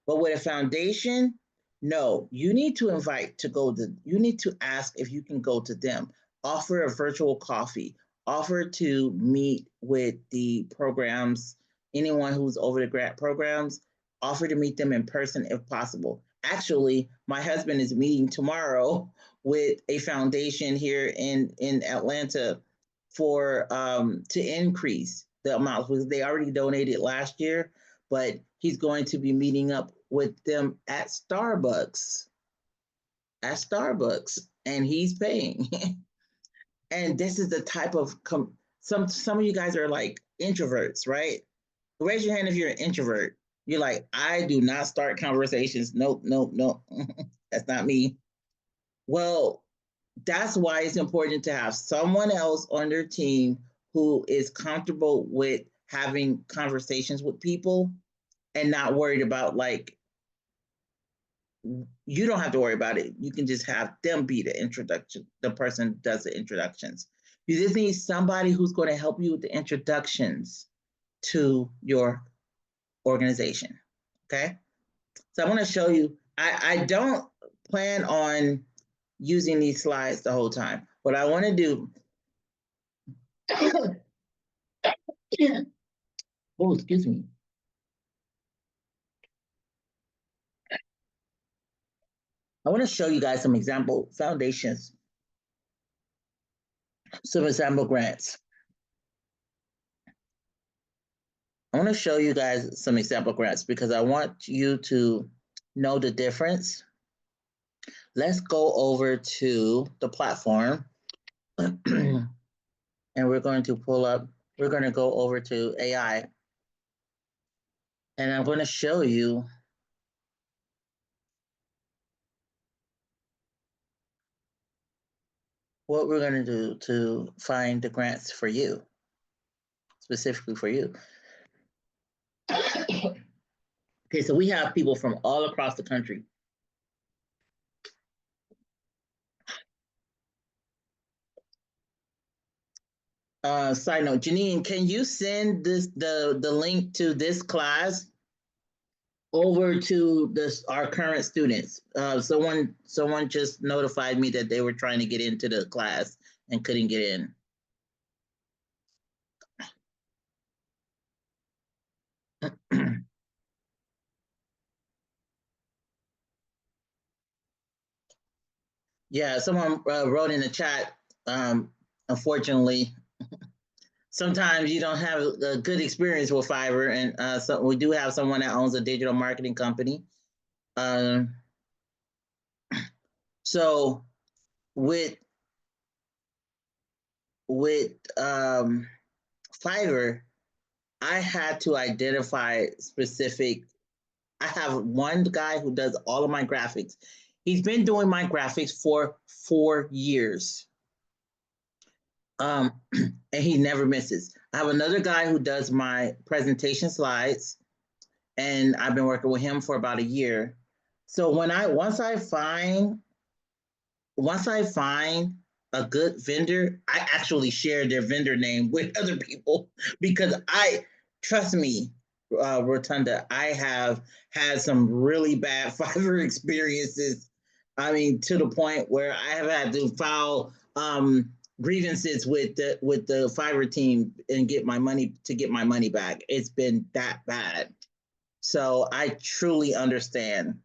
But with a foundation, no, you need to invite to go to, you need to ask if you can go to them, offer a virtual coffee, offer to meet with the programs, anyone who's over the grant programs, offer to meet them in person if possible. Actually, my husband is meeting tomorrow with a foundation here in Atlanta for to increase the amount because they already donated last year, but he's going to be meeting up with them at Starbucks, and he's paying. And this is the type of some of you guys are like introverts, right? Raise your hand if you're an introvert. You're like, I do not start conversations. Nope, nope, nope. That's not me. Well, that's why it's important to have someone else on their team who is comfortable with having conversations with people and not worried about, like, you don't have to worry about it. You can just have them be the introduction. The person does the introductions. You just need somebody who's going to help you with the introductions to your organization. Okay. So I want to show you, I don't plan on using these slides the whole time. What I want to do, oh, excuse me. I want to show you guys some example foundations, some example grants. I want to show you guys some example grants because I want you to know the difference. Let's go over to the platform and we're going to we're going to go over to AI and I'm going to show you what we're going to do to find the grants for you, specifically for you. Okay, so we have people from all across the country. Side note, Janine, can you send the link to this class over to our current students? Someone just notified me that they were trying to get into the class and couldn't get in. Yeah, someone wrote in the chat. Unfortunately, sometimes you don't have a good experience with Fiverr, and so we do have someone that owns a digital marketing company. So with Fiverr, I had to identify specific. I have one guy who does all of my graphics. He's been doing my graphics for 4 years. And he never misses. I have another guy who does my presentation slides, and I've been working with him for about a year. So once I find a good vendor, I actually share their vendor name with other people because trust me, Rotunda, I have had some really bad Fiverr experiences. I mean, to the point where I have had to file grievances with the Fiverr team and get my money back. It's been that bad. So I truly understand.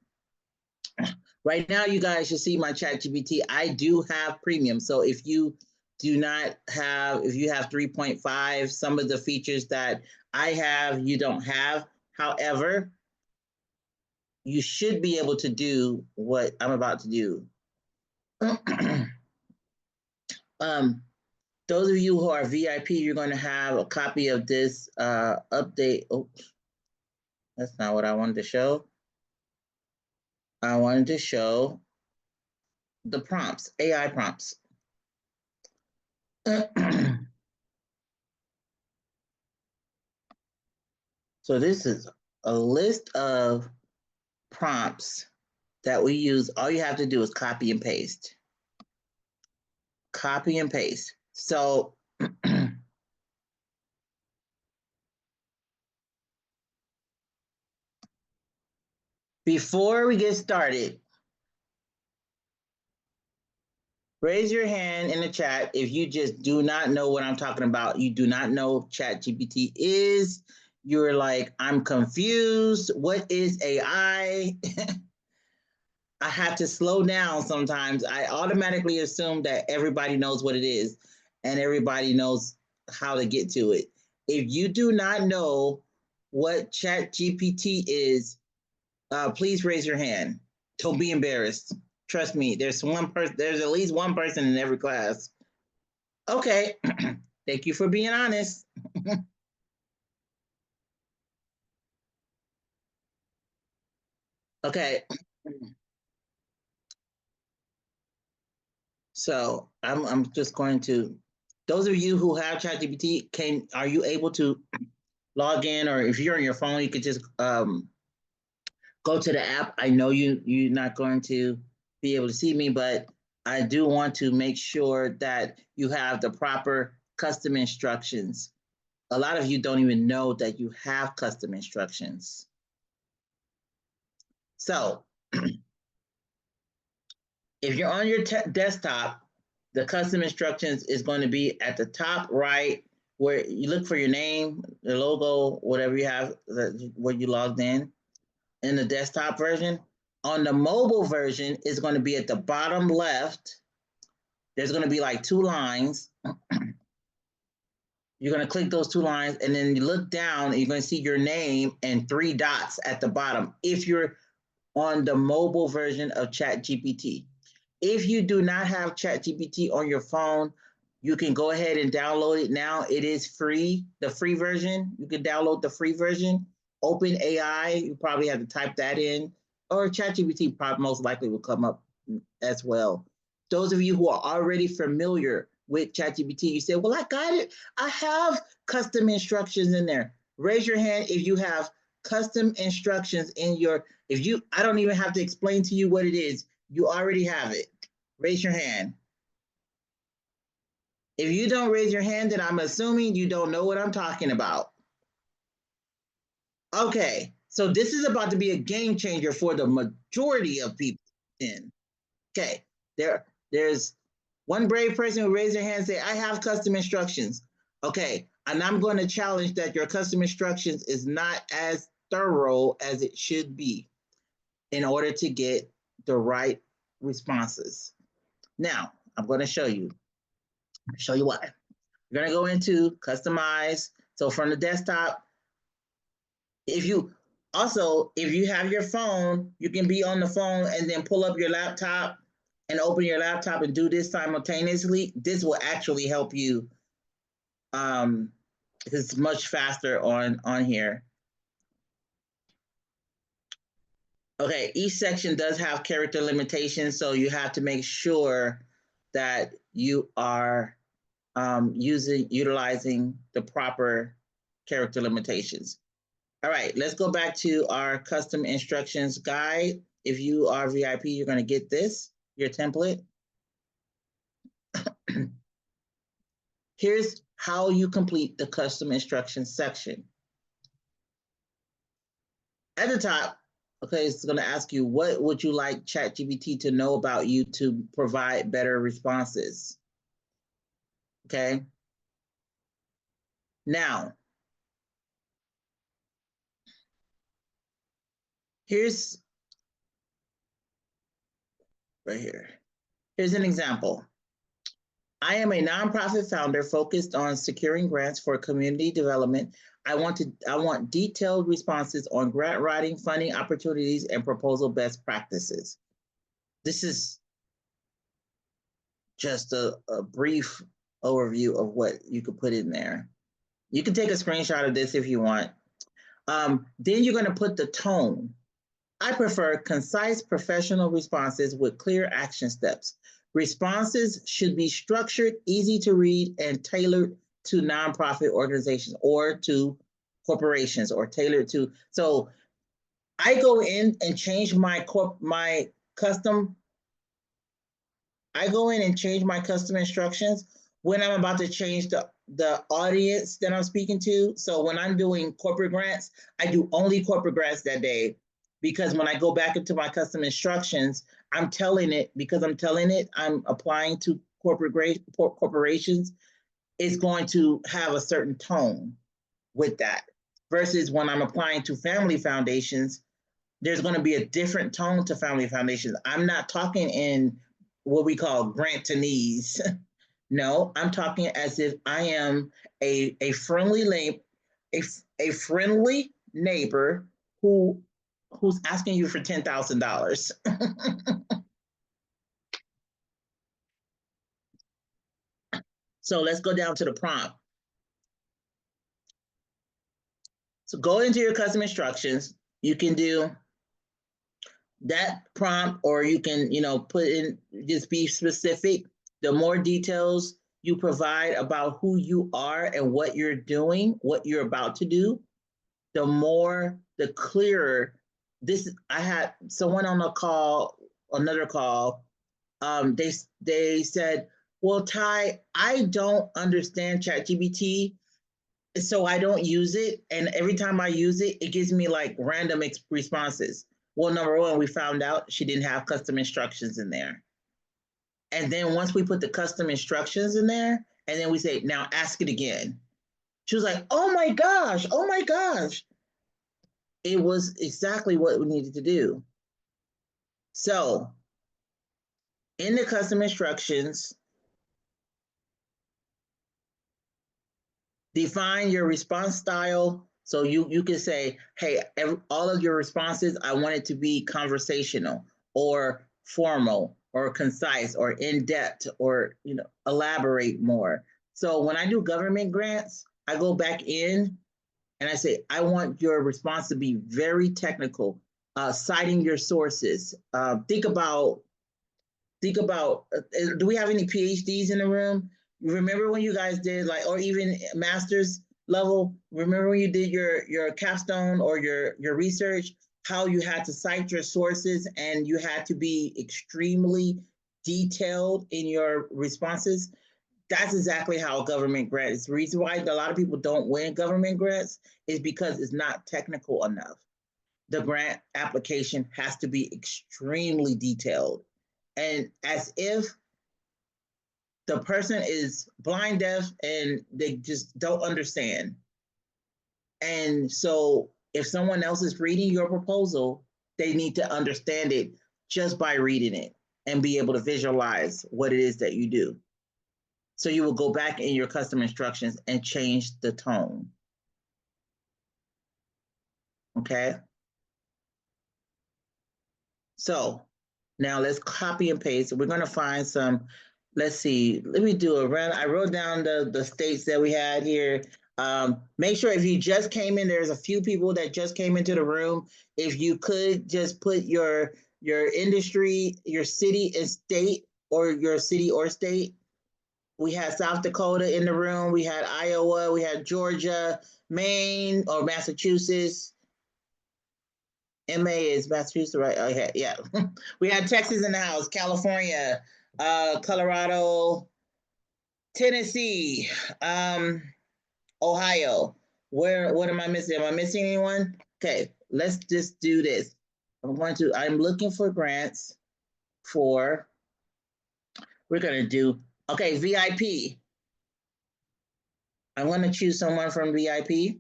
Right now, you guys should see my chat GPT. I do have premium. So if you if you have 3.5, some of the features that I have, you don't have. However, you should be able to do what I'm about to do. Those of you who are VIP, you're going to have a copy of this update. Oh, that's not what I wanted to show. I wanted to show the prompts, AI prompts. So this is a list of prompts that we use. All you have to do is copy and paste. Copy and paste. So before we get started, raise your hand in the chat if you just do not know what I'm talking about. You do not know ChatGPT is. You're like, I'm confused. What is AI? I have to slow down sometimes. I automatically assume that everybody knows what it is and everybody knows how to get to it. If you do not know what ChatGPT is, please raise your hand. Don't be embarrassed. Trust me, there's one person. There's at least one person in every class. Okay, thank you for being honest. Okay, so I'm just going to. Those of you who have ChatGPT, are you able to log in, or if you're on your phone, you could just go to the app. I know you're not going to be able to see me, but I do want to make sure that you have the proper custom instructions. A lot of you don't even know that you have custom instructions. So if you're on your desktop, the custom instructions is going to be at the top right where you look for your name, the logo, whatever you have, where you logged in the desktop version. On the mobile version, it's going to be at the bottom left. There's going to be like two lines. You're going to click those two lines, and then you look down, and you're going to see your name and three dots at the bottom if you're on the mobile version of ChatGPT. If you do not have ChatGPT on your phone, you can go ahead and download it now. It is free, the free version. You can download the free version. OpenAI, you probably have to type that in, or ChatGPT probably most likely will come up as well. Those of you who are already familiar with ChatGPT, you say, well, I got it. I have custom instructions in there. Raise your hand if you have custom instructions in your, I don't even have to explain to you what it is. You already have it. Raise your hand. If you don't raise your hand, then I'm assuming you don't know what I'm talking about. Okay, so this is about to be a game changer for the majority of people. Okay, there's one brave person who raised their hand and say, I have custom instructions. Okay, and I'm going to challenge that your custom instructions is not as thorough as it should be in order to get the right responses. Now, I'm going to show you why. You're going to go into customize. So from the desktop, if you have your phone, you can be on the phone and then pull up your laptop and open your laptop and do this simultaneously. This will actually help you. It's much faster on here. Okay, each section does have character limitations, so you have to make sure that you are utilizing the proper character limitations. All right, let's go back to our custom instructions guide. If you are VIP, you're going to get this, your template. Here's how you complete the custom instructions section. At the top, okay, it's going to ask you, what would you like ChatGPT to know about you to provide better responses? Okay. Now, here's right here. Here's an example. I am a nonprofit founder focused on securing grants for community development. I want detailed responses on grant writing, funding opportunities, and proposal best practices. This is just a brief overview of what you could put in there. You can take a screenshot of this if you want. Then you're going to put the tone. I prefer concise professional responses with clear action steps. Responses should be structured, easy to read, and tailored to nonprofit organizations or to corporations or tailored to. So I go in and change my custom. I go in and change my custom instructions when I'm about to change the audience that I'm speaking to. So when I'm doing corporate grants, I do only corporate grants that day, because when I go back into my custom instructions, I'm telling it, because I'm telling it I'm applying to corporations, it's going to have a certain tone with that. Versus when I'm applying to family foundations, there's going to be a different tone to family foundations. I'm not talking in what we call grantonese. No, I'm talking as if I am a friendly a friendly neighbor who's asking you for $10,000. So let's go down to the prompt. So go into your custom instructions. You can do that prompt, or you can, put in, just be specific. The more details you provide about who you are and what you're doing, what you're about to do, the clearer. I had someone on a call, another call. They said, well, Ty, I don't understand ChatGPT, so I don't use it. And every time I use it, it gives me like random responses. Well, number one, we found out she didn't have custom instructions in there. And then once we put the custom instructions in there, and then we say, now ask it again. She was like, oh my gosh, oh my gosh. It was exactly what we needed to do. So in the custom instructions, define your response style. So you can say, hey, all of your responses, I want it to be conversational or formal or concise or in depth, or elaborate more. So when I do government grants, I go back in and I say, I want your response to be very technical, citing your sources. Do we have any PhDs in the room? Remember when you guys did, like, or even master's level? Remember when you did your capstone or your research, how you had to cite your sources and you had to be extremely detailed in your responses? That's exactly how a government grant is. The reason why a lot of people don't win government grants is because it's not technical enough. The grant application has to be extremely detailed, and as if the person is blind, deaf, and they just don't understand. And so if someone else is reading your proposal, they need to understand it just by reading it and be able to visualize what it is that you do. So you will go back in your custom instructions and change the tone. Okay. So now let's copy and paste. We're going to find some, let's see, let me do a run. I wrote down the states that we had here. Make sure if you just came in, there's a few people that just came into the room. If you could just put your industry, your city and state, or your city or state. We had South Dakota in the room. We had Iowa. We had Georgia, Maine, or Massachusetts. MA is Massachusetts, right? Okay, yeah. We had Texas in the house, California, Colorado, Tennessee, Ohio. What am I missing? Am I missing anyone? Okay, let's just do this. I'm looking for grants for, we're gonna do, okay, VIP. I'm gonna choose someone from VIP.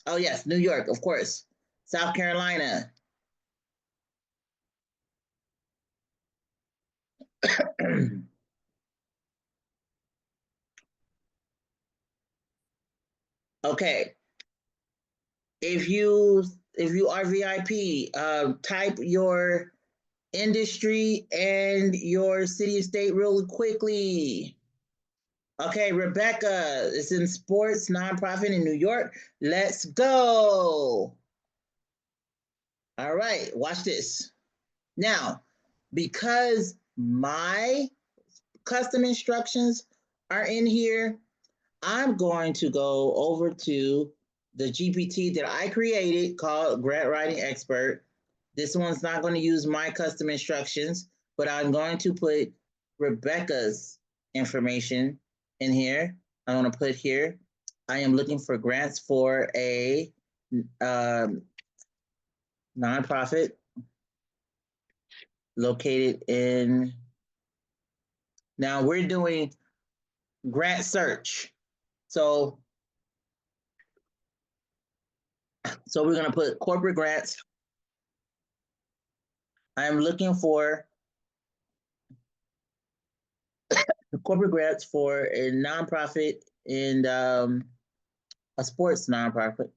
Oh yes, New York, of course. South Carolina. Okay, if you are VIP, type your industry and your city and state really quickly. Okay, Rebecca, it's in sports nonprofit in New York. Let's go. All right, watch this. Now, because my custom instructions are in here, I'm going to go over to the GPT that I created called Grant Writing Expert. This one's not going to use my custom instructions, but I'm going to put Rebecca's information in here. I'm going to put here, I am looking for grants for a um, nonprofit located in, now we're doing grant search. So, so we're going to put corporate grants. I'm looking for corporate grants for a nonprofit and a sports nonprofit.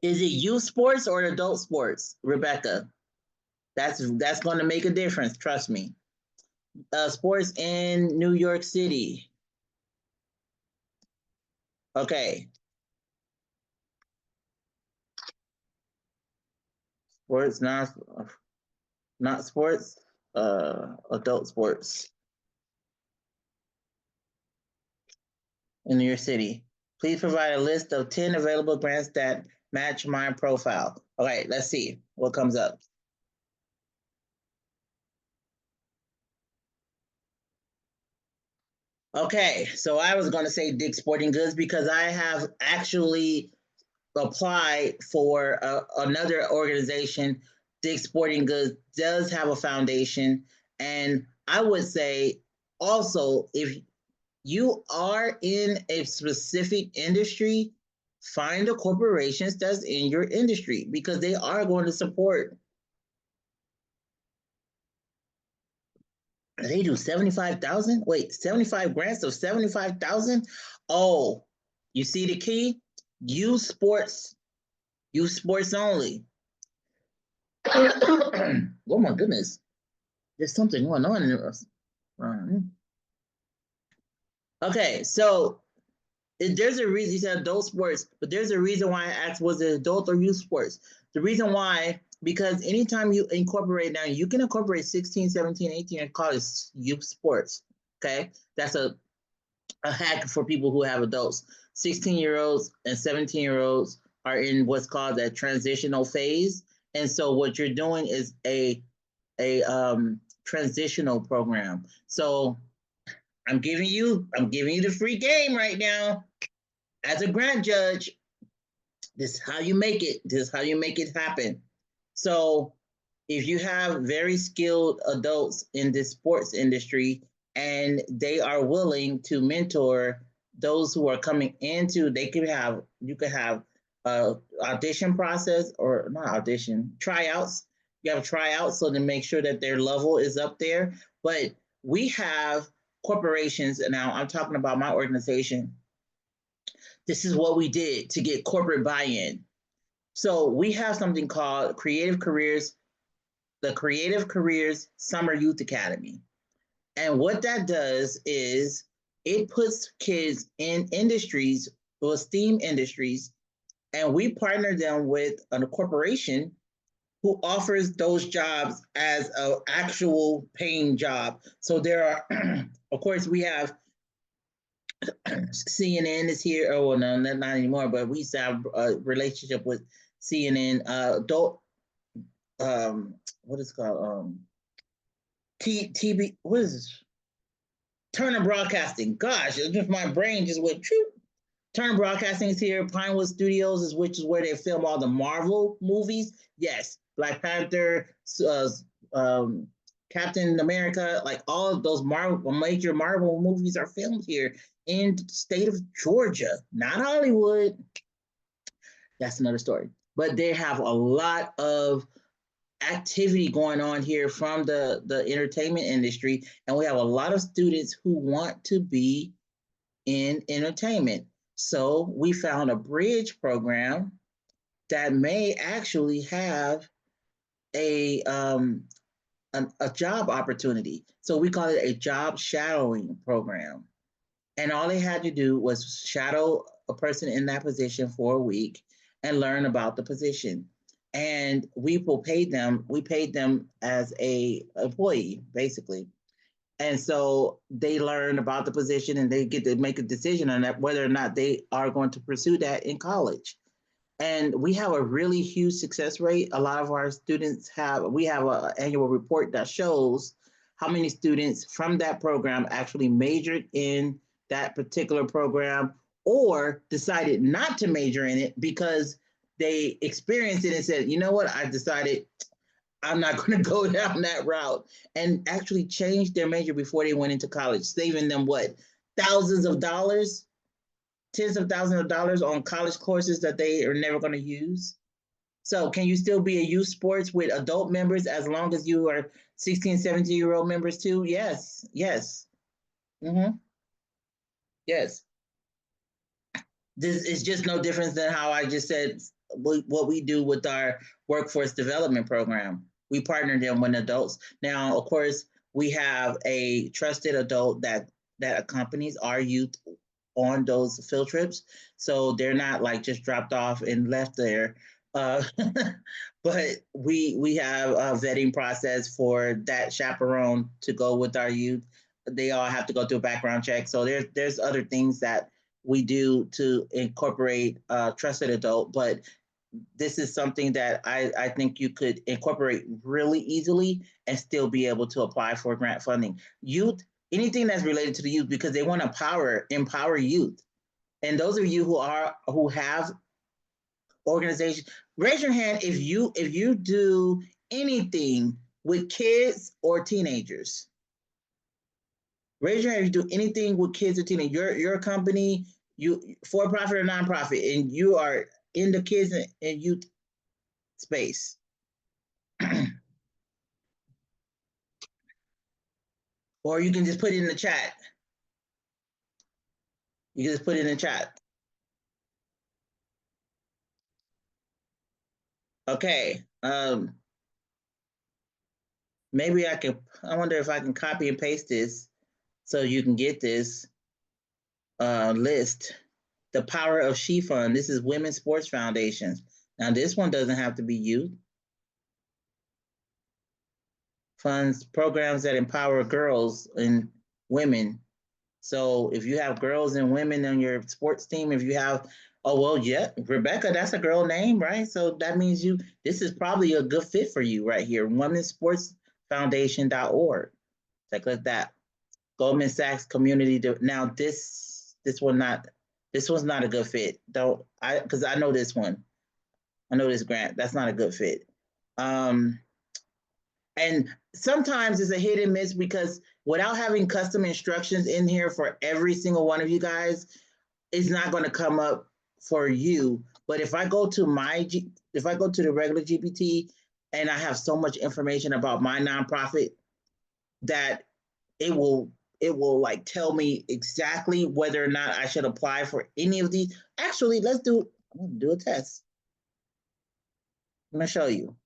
Is it youth sports or adult sports, Rebecca? That's going to make a difference. Trust me. Sports in New York City. Okay. Sports, not sports. Adult sports in New York City. Please provide a list of 10 available grants that match my profile. All right, let's see what comes up. Okay, so I was going to say Dick's Sporting Goods because I have actually applied for another organization. Dick's Sporting Goods does have a foundation. And I would say also, if you are in a specific industry, find the corporations that's in your industry because they are going to support. They do 75,000. Wait, 75 grants of 75,000. Oh, you see the key? Use sports. Use sports only. Oh my goodness. There's something going on in us. Okay, so there's a reason you said adult sports, but there's a reason why I asked was it adult or youth sports? The reason why, because anytime you incorporate now, you can incorporate 16, 17, 18 and call it youth sports. Okay, that's a hack for people who have adults. 16-year-olds and 17-year-olds are in what's called that transitional phase. And so what you're doing is a transitional program. So I'm giving you the free game right now. As a grant judge, this is how you make it. This is how you make it happen. So if you have very skilled adults in this sports industry and they are willing to mentor those who are coming into, you could have audition process or not audition, tryouts. You have tryouts so to make sure that their level is up there. But we have corporations, and now I'm talking about my organization. This is what we did to get corporate buy-in. So we have something called Creative Careers, the Creative Careers Summer Youth Academy. And what that does is it puts kids in industries, or STEAM industries, and we partner them with a corporation who offers those jobs as an actual paying job. So there are, of course, we have CNN is here. Oh, well, no, not anymore, but we used to have a relationship with CNN, adult, what is it called? TV, what is this? Turner Broadcasting. Gosh, just my brain just went, Choo. Turner Broadcasting is here. Pinewood Studios is which is where they film all the Marvel movies. Yes, Black Panther, um, Captain America, like all of those major Marvel movies are filmed here in the state of Georgia, not Hollywood. That's another story. But they have a lot of activity going on here from the entertainment industry, and we have a lot of students who want to be in entertainment. So we found a bridge program that may actually have a a job opportunity. So we call it a job shadowing program. And all they had to do was shadow a person in that position for a week and learn about the position. And we paid them as a employee, basically. And so they learn about the position and they get to make a decision on that, whether or not they are going to pursue that in college. And we have a really huge success rate. A lot of our students have, we have an annual report that shows how many students from that program actually majored in that particular program or decided not to major in it because they experienced it and said, you know what, I decided I'm not going to go down that route, and actually changed their major before they went into college, saving them what, thousands of dollars, tens of thousands of dollars on college courses that they are never going to use. So, can you still be a youth sports with adult members as long as you are 16, 17-year-old members too? Yes, yes, hmm yes. This is just no difference than how I just said what we do with our workforce development program. We partner them with adults. Now, of course, we have a trusted adult that accompanies our youth on those field trips, so they're not like just dropped off and left there. Uh, but we have a vetting process for that chaperone to go with our youth. They all have to go through a background check. So there's other things that we do to incorporate trusted adult, but this is something that I think you could incorporate really easily and still be able to apply for grant funding. Youth, anything that's related to the youth, because they want to empower youth. And those of you who have organizations, raise your hand if you do anything with kids or teenagers. Raise your hand if you do anything with kids or teenagers. Your company, you for profit or nonprofit, and you are in the kids and youth space. Or you can just put it in the chat. You can just put it in the chat. Okay. Maybe I can. I wonder if I can copy and paste this so you can get this list. The Power of She Fund. This is Women's Sports Foundations. Now this one doesn't have to be youth. Funds programs that empower girls and women. So if you have girls and women on your sports team, if you have, oh well, yeah, Rebecca, that's a girl name, right? So that means this is probably a good fit for you right here. Womensportsfoundation.org. Check like that. Goldman Sachs Community. Now this one's not a good fit. Don't I? Because I know this one. I know this grant. That's not a good fit. Um, and sometimes it's a hit and miss because without having custom instructions in here for every single one of you guys, it's not going to come up for you. But if I go to if I go to the regular GPT and I have so much information about my nonprofit that it will like tell me exactly whether or not I should apply for any of these. Actually, I'm gonna do a test. I'm gonna show you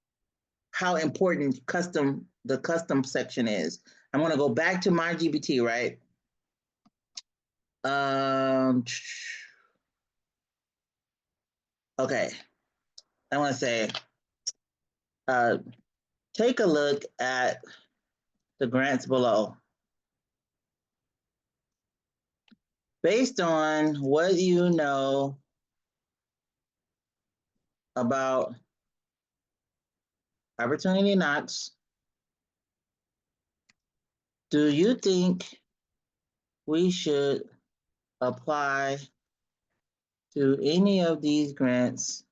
how important the custom section is. I'm gonna go back to my GPT, right? Um, okay. I want to say, uh, take a look at the grants below. Based on what you know about Opportunity Knox, do you think we should apply to any of these grants?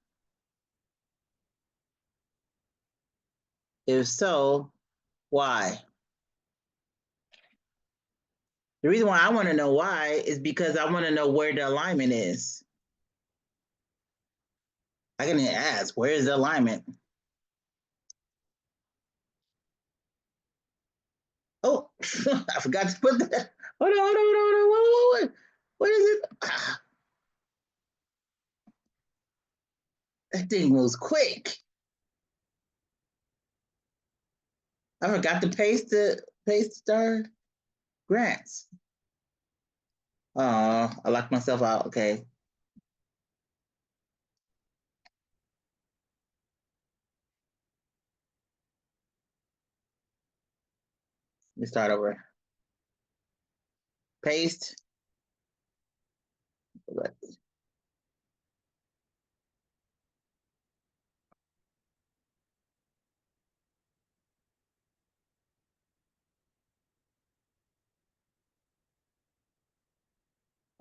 If so, why? The reason why I want to know why is because I want to know where the alignment is. I can ask, where is the alignment? Oh, I forgot to put that. Hold on. What is it? That thing moves quick. I forgot to paste star grants. Oh, I locked myself out. Okay. Let me start over. Paste.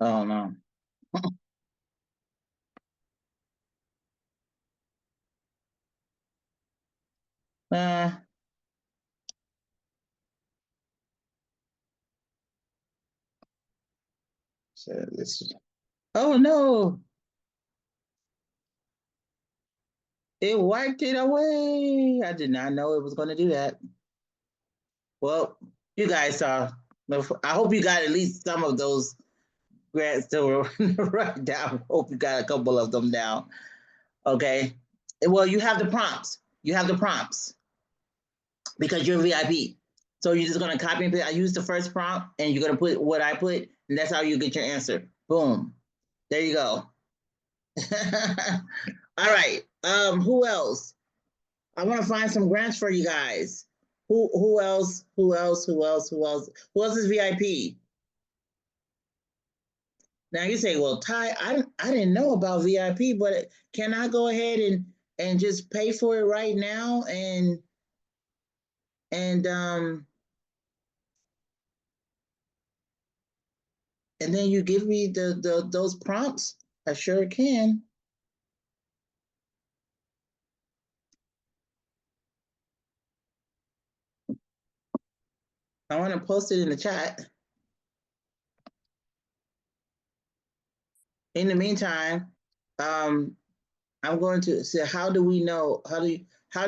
Oh no. uh, so this is, oh no, it wiped it away. I did not know it was going to do that. Well, you guys saw. I hope you got at least some of those grants to write down. Hope you got a couple of them down. Okay. Well, you have the prompts. You have the prompts because you're VIP. So you're just gonna copy and paste. I use the first prompt, and you're gonna put what I put, and that's how you get your answer. Boom. There you go. All right. Who else? I want to find some grants for you guys. Who else? Who else? Who else? Who else? Who else is VIP? Now you say, well, Ty, I didn't know about VIP, but can I go ahead and just pay for it right now and and then you give me the those prompts? I sure can. I want to post it in the chat. In the meantime, um, I'm going to say, how do we know? How do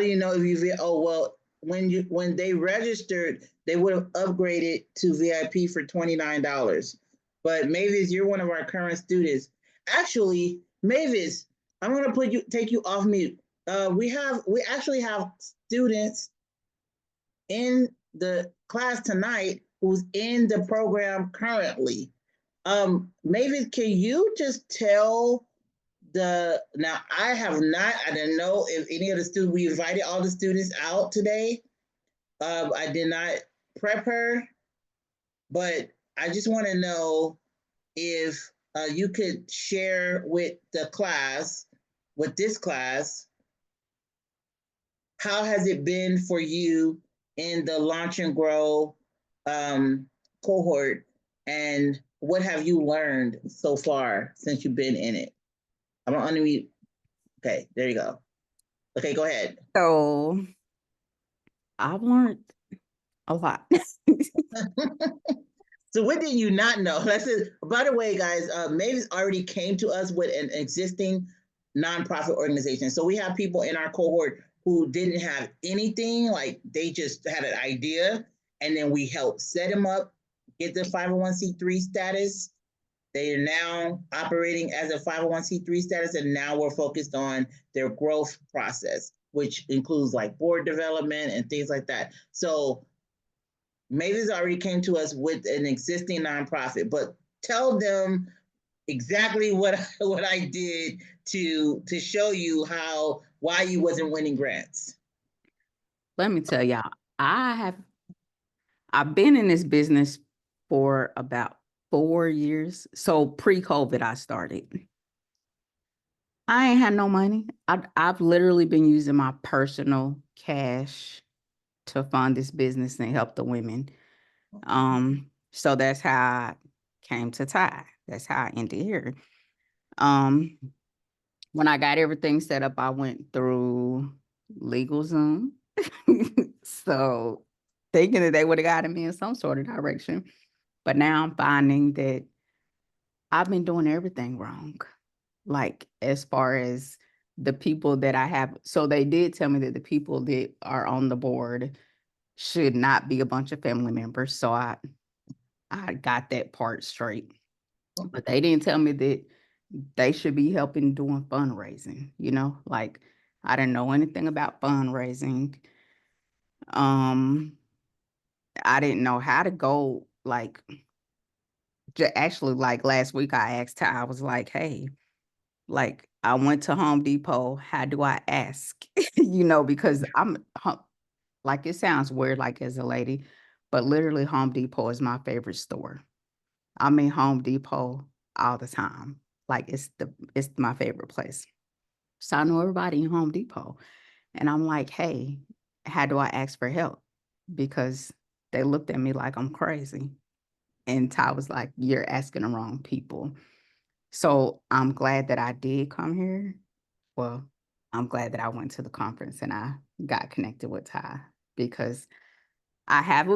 you know if you? Oh well, when they registered, they would have upgraded to VIP for $29. But Mavis, you're one of our current students. Actually, Mavis, I'm going to take you off mute. We actually have students in the class tonight who's in the program currently. Mavis, can you just tell now I have not, I didn't know if any of the students, we invited all the students out today. I did not prep her, but I just want to know if you could share with the class, with this class, how has it been for you in the Launch and Grow cohort, and what have you learned so far since you've been in it? I'm gonna unmute. Okay, there you go. Okay, go ahead. So I've learned a lot. So what did you not know? That's it. By the way, guys, Mavis already came to us with an existing nonprofit organization. So we have people in our cohort who didn't have anything, like they just had an idea, and then we helped set them up, get the 501c3 status. They are now operating as a 501c3 status, and now we're focused on their growth process, which includes like board development and things like that. So Mavis already came to us with an existing nonprofit, but tell them exactly what I did to show you why you wasn't winning grants. Let me tell y'all, I've been in this business for about 4 years. So pre-COVID, I started. I ain't had no money. I've literally been using my personal cash to fund this business and help the women. So that's how I came to Ty. That's how I ended here. Um, when I got everything set up, I went through LegalZoom. So thinking that they would have gotten me in some sort of direction. But now I'm finding that I've been doing everything wrong. Like as far as the people that I have. So they did tell me that the people that are on the board should not be a bunch of family members. So I got that part straight. But they didn't tell me that they should be helping doing fundraising, like I didn't know anything about fundraising. I didn't know how to go, like, actually, like last week I asked her, I was like, hey, like I went to Home Depot, how do I ask? Because like, it sounds weird, like as a lady, but literally Home Depot is my favorite store. I'm in Home Depot all the time. Like it's my favorite place. So I know everybody in Home Depot. And I'm like, hey, how do I ask for help? Because they looked at me like I'm crazy. And Ty was like, you're asking the wrong people. So I'm glad that I did come here. Well, I'm glad that I went to the conference and I got connected with Ty because I have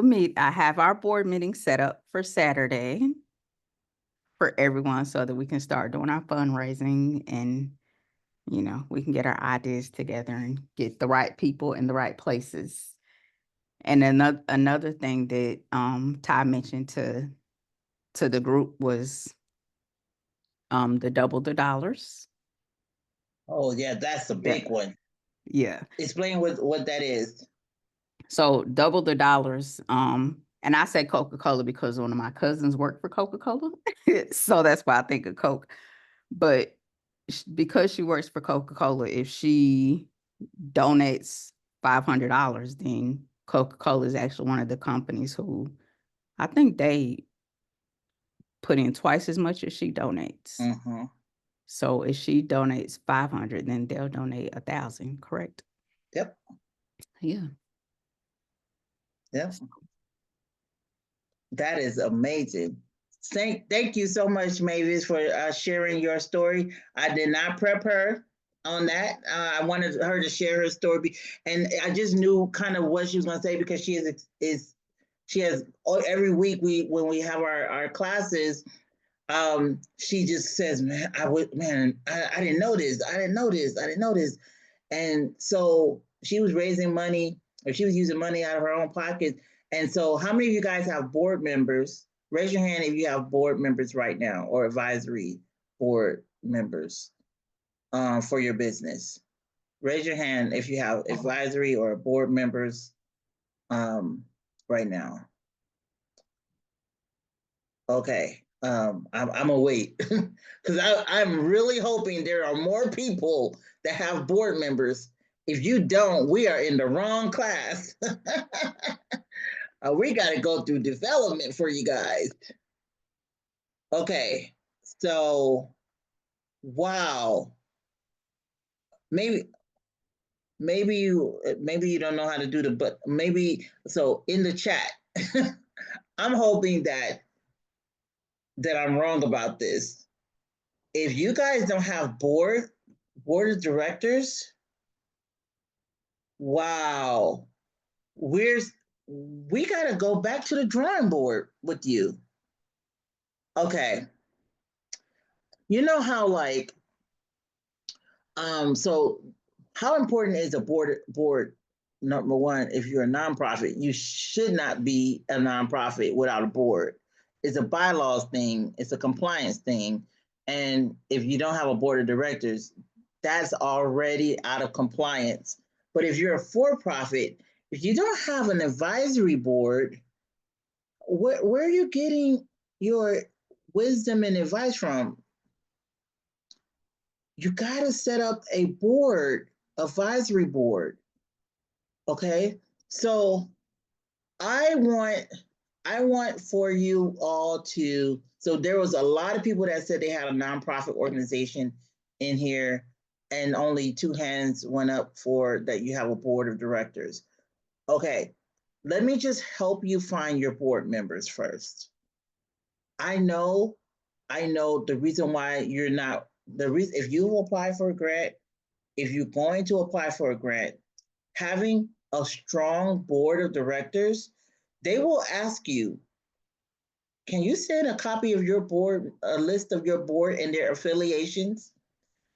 our board meeting set up for Saturday for everyone so that we can start doing our fundraising and we can get our ideas together and get the right people in the right places. And another thing that Ty mentioned to the group was the double the dollars. Oh yeah, that's a Yeah. big one. Yeah. Explain what that is. So double the dollars. And I say Coca-Cola because one of my cousins worked for Coca-Cola. So that's why I think of Coke. But because she works for Coca-Cola, if she donates $500, then Coca-Cola is actually one of the companies who I think they put in twice as much as she donates. Mm-hmm. So if she donates 500, then they'll donate 1,000, correct? Yep. Yeah. Yep. That is amazing. Thank you so much, Mavis, for sharing your story. I did not prep her on that. I wanted her to share her story, and I just knew kind of what she was going to say because is she has every week when we have our classes. She just says, "Man, I didn't know this. I didn't know this. I didn't know this." And so she was raising money, or she was using money out of her own pocket. And so, how many of you guys have board members? Raise your hand if you have board members right now or advisory board members for your business. Raise your hand if you have advisory or board members right now. Okay. I'm gonna wait because I'm really hoping there are more people that have board members. If you don't, we are in the wrong class. We got to go through development for you guys. Okay. So, wow. Maybe maybe you don't know how to do but maybe so in the chat. I'm hoping that I'm wrong about this. If you guys don't have board of directors, wow, we got to go back to the drawing board with you. Okay, you know how so how important is a board? Number one, if you're a nonprofit, you should not be a nonprofit without a board. It's a bylaws thing, it's a compliance thing. And if you don't have a board of directors, that's already out of compliance. But if you're a for-profit, if you don't have an advisory board, where are you getting your wisdom and advice from? You got to set up a board, advisory board. Okay. So I want I want for you all to, so there was a lot of people that said they had a nonprofit organization in here, and only two hands went up for that you have a board of directors. Okay, let me just help you find your board members first. I know, I know the reason why you're not, the reason if you apply for a grant, if you're going to apply for a grant, having a strong board of directors, they will ask you, can you send a copy of your board, a list of your board and their affiliations?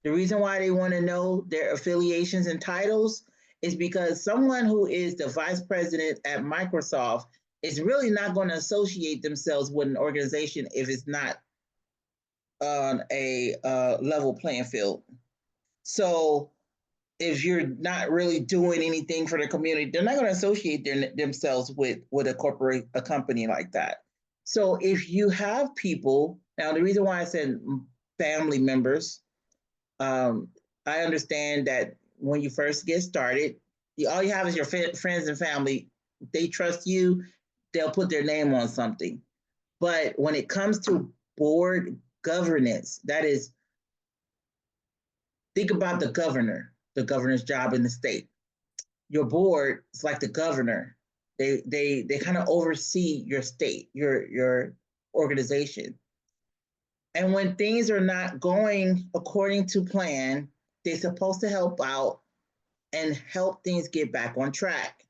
The reason why they want to know their affiliations and titles is because someone who is the vice president at Microsoft is really not going to associate themselves with an organization if it's not on a level playing field. So if you're not really doing anything for the community, they're not going to associate themselves with a company like that. So if you have people, now the reason why I said family members, um, I understand that when you first get started, all you have is your friends and family. They trust you, they'll put their name on something. But when it comes to board governance, that is, think about the governor's job in the state. Your board is like the governor. They kind of oversee your state, your organization. And when things are not going according to plan, they're supposed to help out and help things get back on track.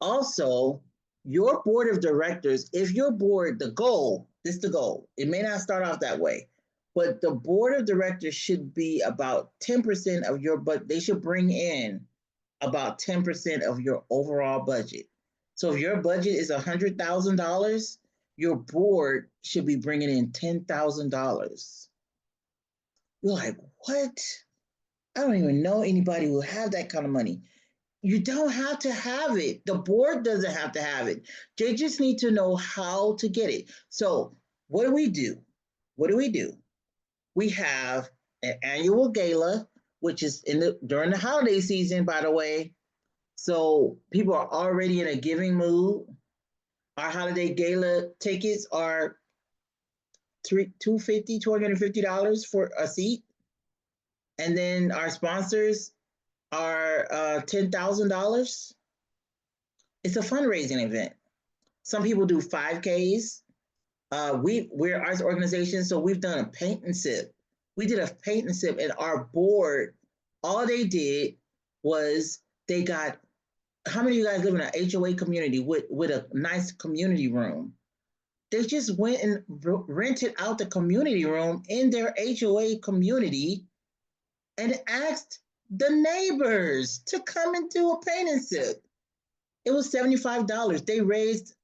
Also, your board of directors, if your board, the goal, this is the goal, it may not start off that way, but the board of directors should be about 10% of your, but they should bring in about 10% of your overall budget. So if your budget is $100,000, your board should be bringing in $10,000. You're like, what? I don't even know anybody who have that kind of money. You don't have to have it. The board doesn't have to have it. They just need to know how to get it. So what do we do? What do we do? We have an annual gala, which is during the holiday season, by the way. So people are already in a giving mood. Our holiday gala tickets are $250 for a seat. And then our sponsors are $10,000. It's a fundraising event. Some people do 5Ks. We're arts organization, so we've done a paint and sip. We did a paint and sip, and our board, all they did was they got. How many of you guys live in an HOA community with a nice community room? They just went and rented out the community room in their HOA community and asked the neighbors to come and do a paint and sip. It was $75. They raised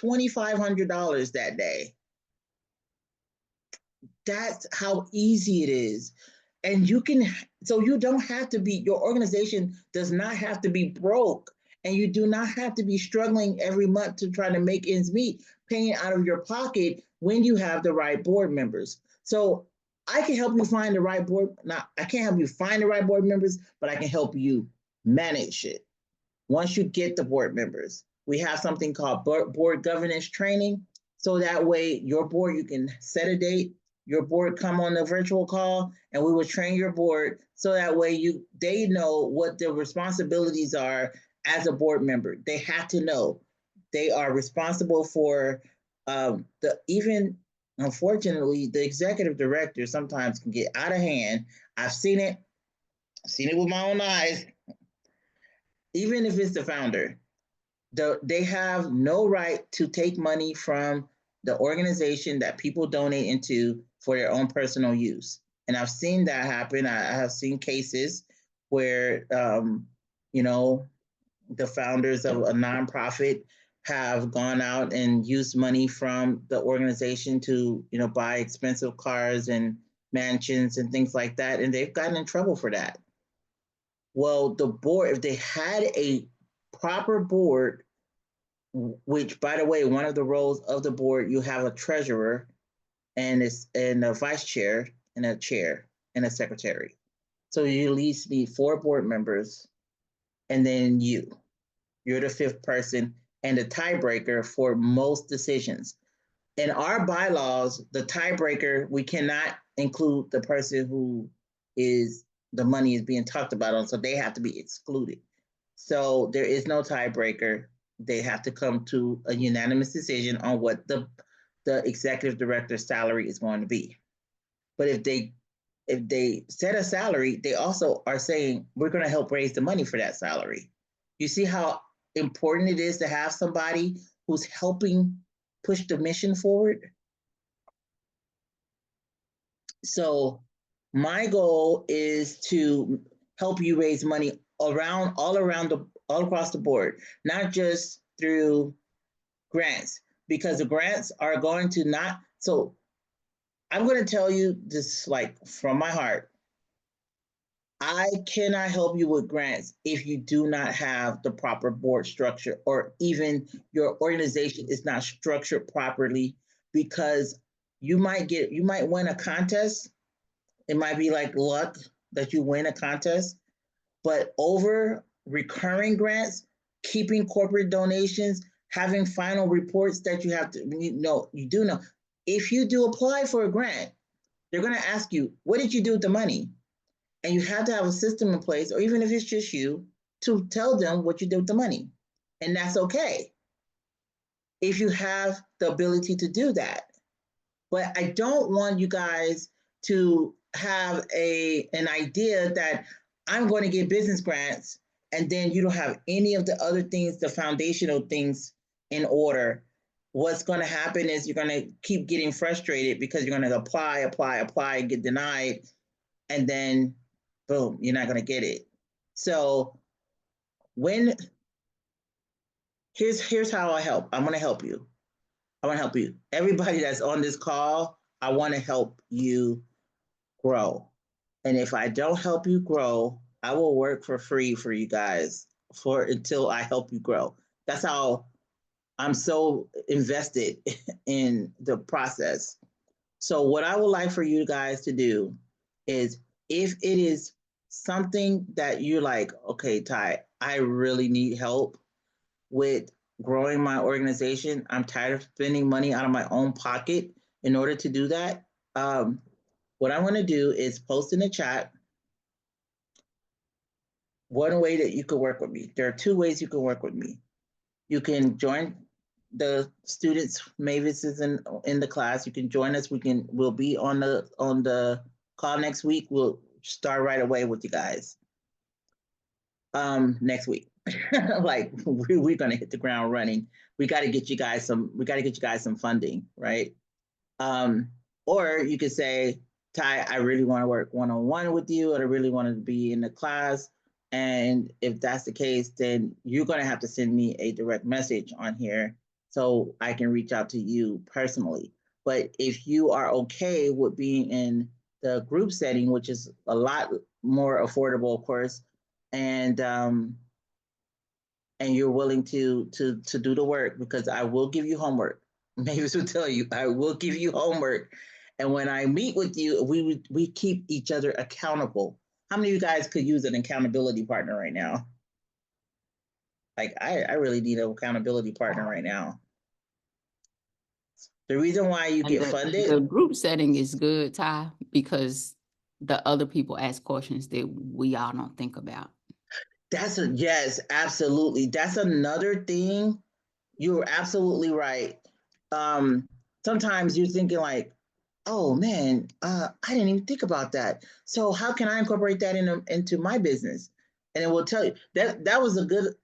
$2,500 that day. That's how easy it is. And you can, so you don't have to be, your organization does not have to be broke. And you do not have to be struggling every month to try to make ends meet, paying out of your pocket when you have the right board members. So I can help you find the right board. Now, I can't help you find the right board members, but I can help you manage it. Once you get the board members, we have something called board governance training. So that way your board, you can set a date, your board come on the virtual call, and we will train your board so that way they know what the responsibilities are as a board member. They have to know they are responsible for even unfortunately the executive director sometimes can get out of hand. I've seen it. I've seen it with my own eyes. Even if it's the founder, they have no right to take money from the organization that people donate into for their own personal use. And I've seen that happen. I have seen cases where, you know, the founders of a nonprofit have gone out and used money from the organization to, buy expensive cars and mansions and things like that. And they've gotten in trouble for that. Well, the board, if they had a proper board, which by the way, one of the roles of the board, you have a treasurer and a vice chair and a chair and a secretary. So you at least need 4 board members, and then you're the 5th person and the tiebreaker for most decisions. In our bylaws, the tiebreaker, we cannot include the person who is the money is being talked about on, so they have to be excluded. So there is no tiebreaker. They have to come to a unanimous decision on what the executive director's salary is going to be. But if they set a salary, they also are saying we're going to help raise the money for that salary. You see how important it is to have somebody who's helping push the mission forward? So my goal is to help you raise money all across the board, not just through grants, because the grants are going to not. So I'm going to tell you this like from my heart. I cannot help you with grants if you do not have the proper board structure, or even your organization is not structured properly, because you might win a contest. It might be like luck that you win a contest, but over recurring grants, keeping corporate donations, having final reports that you have to, you do know. If you do apply for a grant, they're going to ask you, what did you do with the money? And you have to have a system in place, or even if it's just you, to tell them what you did with the money. And that's okay if you have the ability to do that. But I don't want you guys to have an idea that I'm going to get business grants and then you don't have any of the other things, the foundational things in order. What's going to happen is you're going to keep getting frustrated because you're going to apply, get denied, and then boom, you're not going to get it. So when here's how I help. I'm going to help you. I want to help you. Everybody that's on this call, I want to help you grow. And if I don't help you grow, I will work for free for you guys for until I help you grow. That's how I'm so invested in the process. So what I would like for you guys to do is if it is something that you're like, okay, Ty, I really need help with growing my organization. I'm tired of spending money out of my own pocket in order to do that. Um, what I want to do is post in the chat one way that you could work with me. There are two ways you can work with me. You can join the students, Mavis is in the class. You can join us. We'll be on the call next week. We'll start right away with you guys. Next week. Like we're gonna hit the ground running. We gotta get you guys some funding, right? Um, or you could say, Ty, I really want to work one-on-one with you, or I really want to be in the class. And if that's the case, then you're going to have to send me a direct message on here so I can reach out to you personally. But if you are okay with being in the group setting, which is a lot more affordable, of course, and you're willing to do the work, because I will give you homework. Mavis will tell you I will give you homework, and when I meet with you, we keep each other accountable. How many of you guys could use an accountability partner right now? Like I really need an accountability partner right now. The reason why you And get the funded, group setting is good, Ty, because the other people ask questions that we all don't think about. yes, absolutely. That's another thing. You're absolutely right. Um, Sometimes you're thinking like, oh man, I didn't even think about that. So how can I incorporate that into my business? And it will tell you that was a good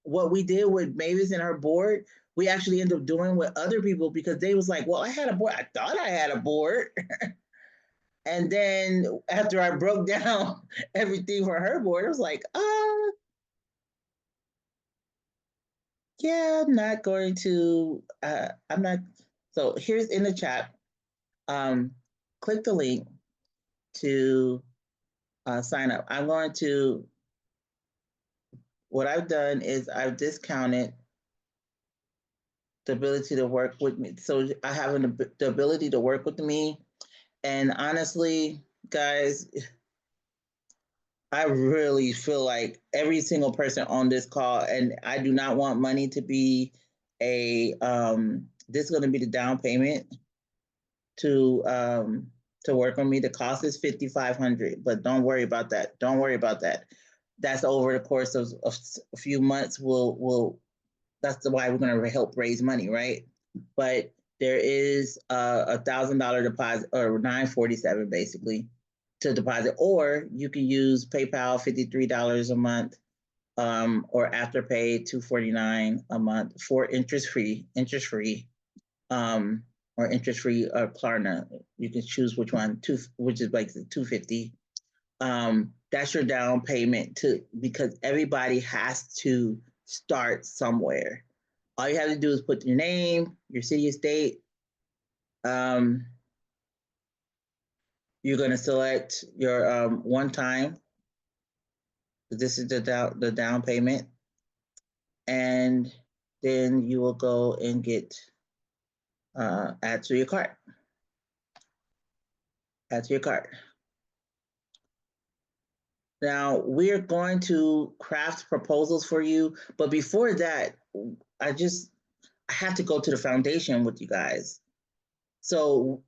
what we did with Mavis and her board. We actually ended up doing with other people because they was like, well, I had a board. I thought I had a board. And then after I broke down everything for her board, it was like, yeah, I'm not going to, I'm not. So here's in the chat. Um, Click the link to sign up. I'm going to, what I've done is I've discounted the ability to work with me. So I have the ability to work with me. And honestly, guys, I really feel like every single person on this call, and I do not want money to be this is going to be the down payment to work on me. The cost is $5,500, but don't worry about that. Don't worry about that. That's over the course of a few months. That's why we're going to help raise money, right? But there is $1,000 deposit, or 947 basically, to deposit, or you can use PayPal, $53 a month, or Afterpay, $249 a month for interest free, or interest free Klarna. You can choose which one, which is like 250. That's your down payment because everybody has to start somewhere. All you have to do is put your name, your city or state. You're going to select your one time. This is the down payment, and then you will go and get add to your cart. Add to your cart. Now we're going to craft proposals for you, but before that, I have to go to the foundation with you guys. So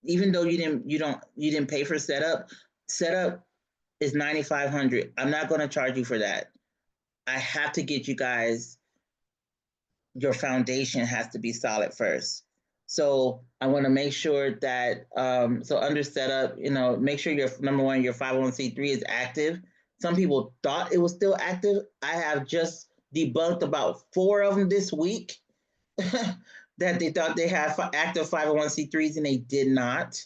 even though you didn't pay for setup is $9,500. I'm not going to charge you for that. I have to get you guys, your foundation has to be solid first. So I want to make sure that so under setup, make sure your number one, your 501c3 is active. Some people thought it was still active. I have just debunked about 4 of them this week that they thought they had active 501c3s and they did not,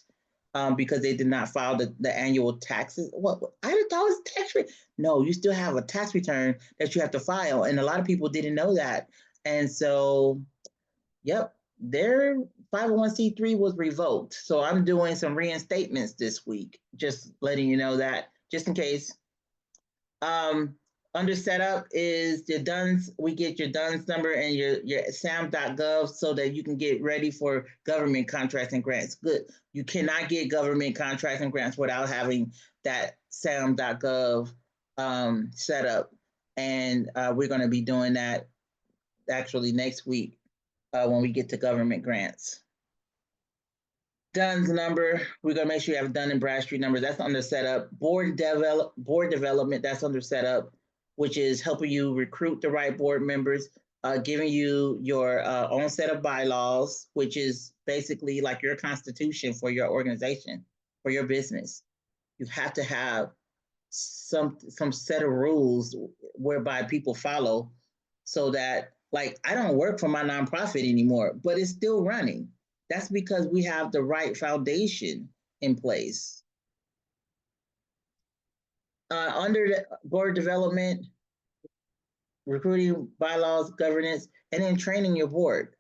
because they did not file the annual taxes. What I thought it was tax rate. No, you still have a tax return that you have to file, and a lot of people didn't know that. And so, yep, their 501c3 was revoked. So I'm doing some reinstatements this week, just letting you know that, just in case. Um, Under setup is your DUNS. We get your DUNS number and your SAM.gov so that you can get ready for government contracts and grants. Good. You cannot get government contracts and grants without having that SAM.gov set up. And we're going to be doing that actually next week when we get to government grants. DUNS number, we're gonna make sure you have Dun and Bradstreet numbers. That's under setup. Board development, that's under setup, which is helping you recruit the right board members, giving you your own set of bylaws, which is basically like your constitution for your organization, for your business. You have to have some set of rules whereby people follow, so that, like, I don't work for my nonprofit anymore, but it's still running. That's because we have the right foundation in place. Under the board development, recruiting, bylaws, governance, and then training your board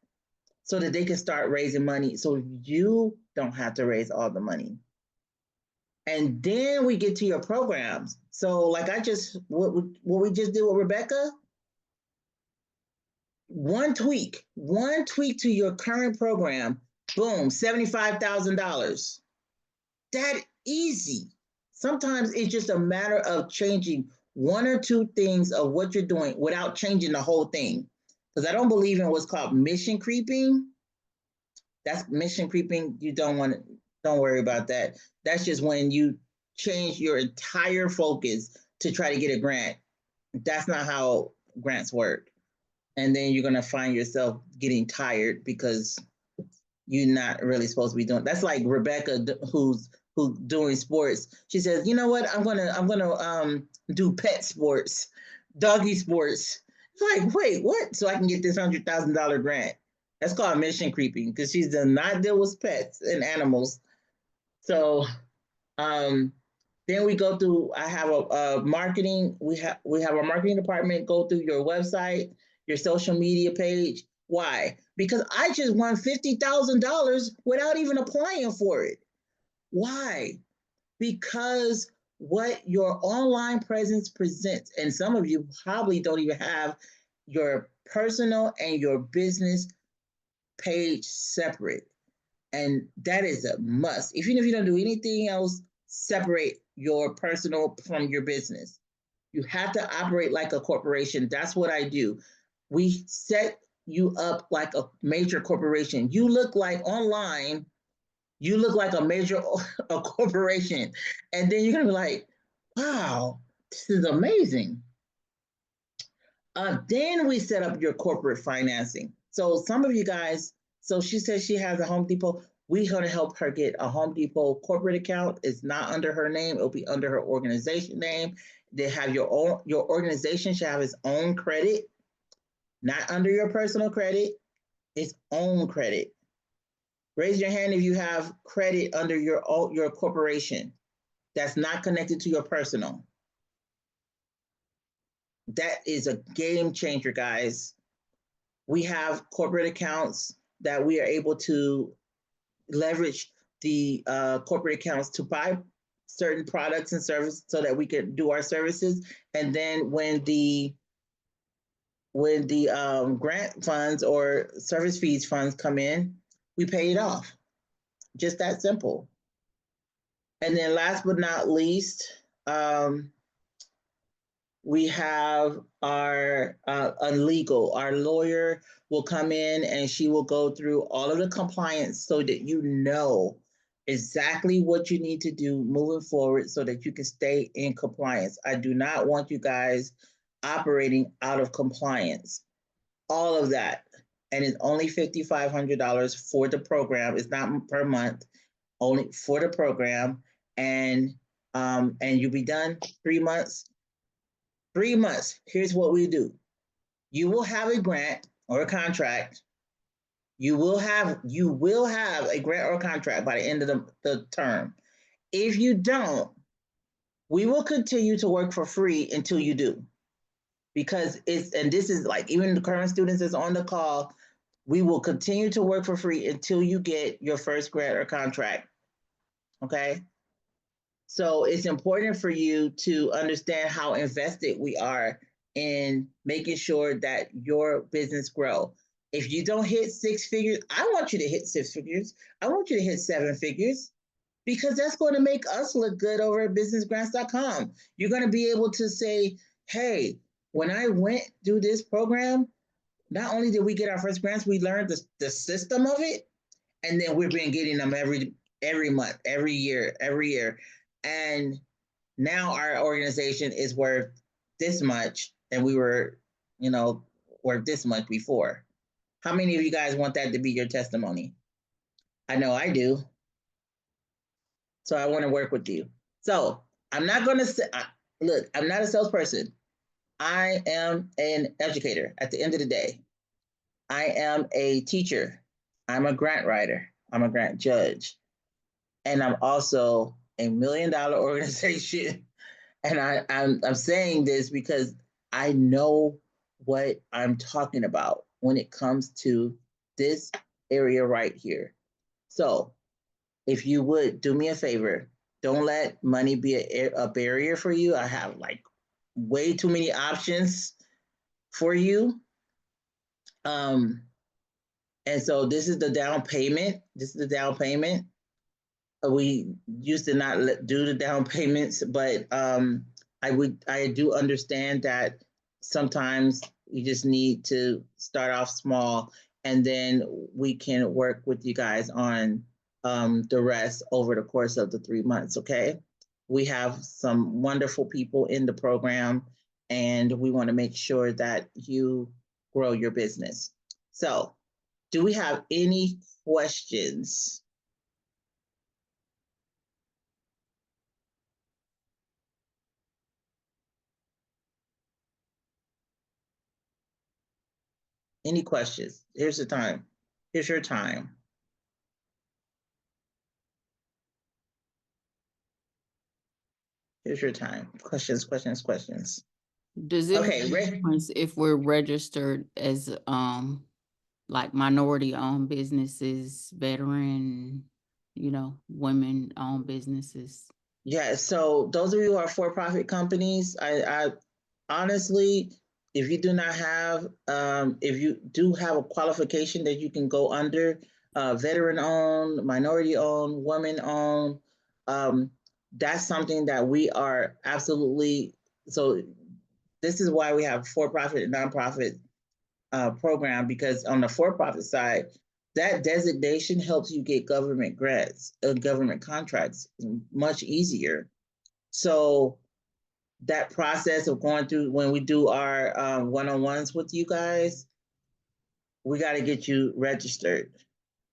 so that they can start raising money so you don't have to raise all the money. And then we get to your programs. So like what we just did with Rebecca, one tweak to your current program, boom, $75,000. That easy. Sometimes it's just a matter of changing 1 or 2 things of what you're doing without changing the whole thing. Because I don't believe in what's called mission creeping. That's mission creeping. Don't worry about that. That's just when you change your entire focus to try to get a grant. That's not how grants work. And then you're going to find yourself getting tired because you're not really supposed to be doing. That's like Rebecca, who's doing sports. She says, you know what, I'm gonna do pet sports, doggy sports. It's like, wait, what? So I can get this $100,000 grant. That's called mission creeping because she's does not deal with pets and animals. So then we go through. I have a marketing. We have a marketing department go through your website, your social media page. Why? Because I just won $50,000 without even applying for it. Why? Because what your online presence presents, and some of you probably don't even have your personal and your business page separate. And that is a must. Even if you don't do anything else, separate your personal from your business. You have to operate like a corporation. That's what I do. We set you up like a major corporation. You look like online, you look like a major a corporation. And then you're going to be like, wow, this is amazing. Then we set up your corporate financing. So some of you guys, so she says she has a Home Depot. We're going to help her get a Home Depot corporate account. It's not under her name. It'll be under her organization name. They have your organization should have its own credit, not under your personal credit, its own credit. Raise your hand if you have credit under your corporation that's not connected to your personal. That is a game changer, guys. We have corporate accounts that we are able to leverage the corporate accounts to buy certain products and services so that we can do our services. And then when the grant funds or service fees funds come in, we pay it off. Just that simple. And then last but not least, we have our a legal. Our lawyer will come in and she will go through all of the compliance so that you know exactly what you need to do moving forward so that you can stay in compliance. I do not want you guys operating out of compliance. All of that. And it's only $5,500 for the program. It's not per month, only for the program. And you'll be done 3 months. 3 months. Here's what we do. You will have a grant or a contract. You will have a grant or contract by the end of the term. If you don't, we will continue to work for free until you do. Because this is like even the current students that's on the call, we will continue to work for free until you get your first grant or contract. Okay. So it's important for you to understand how invested we are in making sure that your business grow. If you don't hit 6 figures, I want you to hit 6 figures. I want you to hit 7 figures because that's going to make us look good over at businessgrants.com. You're going to be able to say, hey, when I went through this program, not only did we get our first grants, we learned the system of it, and then we've been getting them every month, every year, and now our organization is worth this much, and we were, you know, worth this much before. How many of you guys want that to be your testimony? I know I do. So I want to work with you. So I'm not going to say, look, I'm not a salesperson. I am an educator at the end of the day. I am a teacher. I'm a grant writer. I'm a grant judge. And I'm also a $1 million organization. And I'm saying this because I know what I'm talking about when it comes to this area right here. So if you would do me a favor, don't let money be a barrier for you. I have like way too many options for you. Um, and so this is the down payment. This is the down payment. We used to not do the down payments, but I do understand that sometimes you just need to start off small, and then we can work with you guys on the rest over the course of the 3 months. Okay, we have some wonderful people in the program, and we want to make sure that you grow your business. So, do we have any questions? Any questions? Here's the time. Here's your time. Here's your time. Questions, questions, questions. Does it make Okay, a Rick. difference if we're registered as like minority owned businesses, veteran, women owned businesses? Yeah, so those of you who are for-profit companies, I honestly, if you do not have, if you do have a qualification that you can go under, veteran-owned, minority-owned, woman-owned, um, that's something that we are absolutely. So this is why we have for-profit and nonprofit program, because on the for-profit side, that designation helps you get government grants, government contracts much easier. So that process of going through when we do our one-on-ones with you guys, we got to get you registered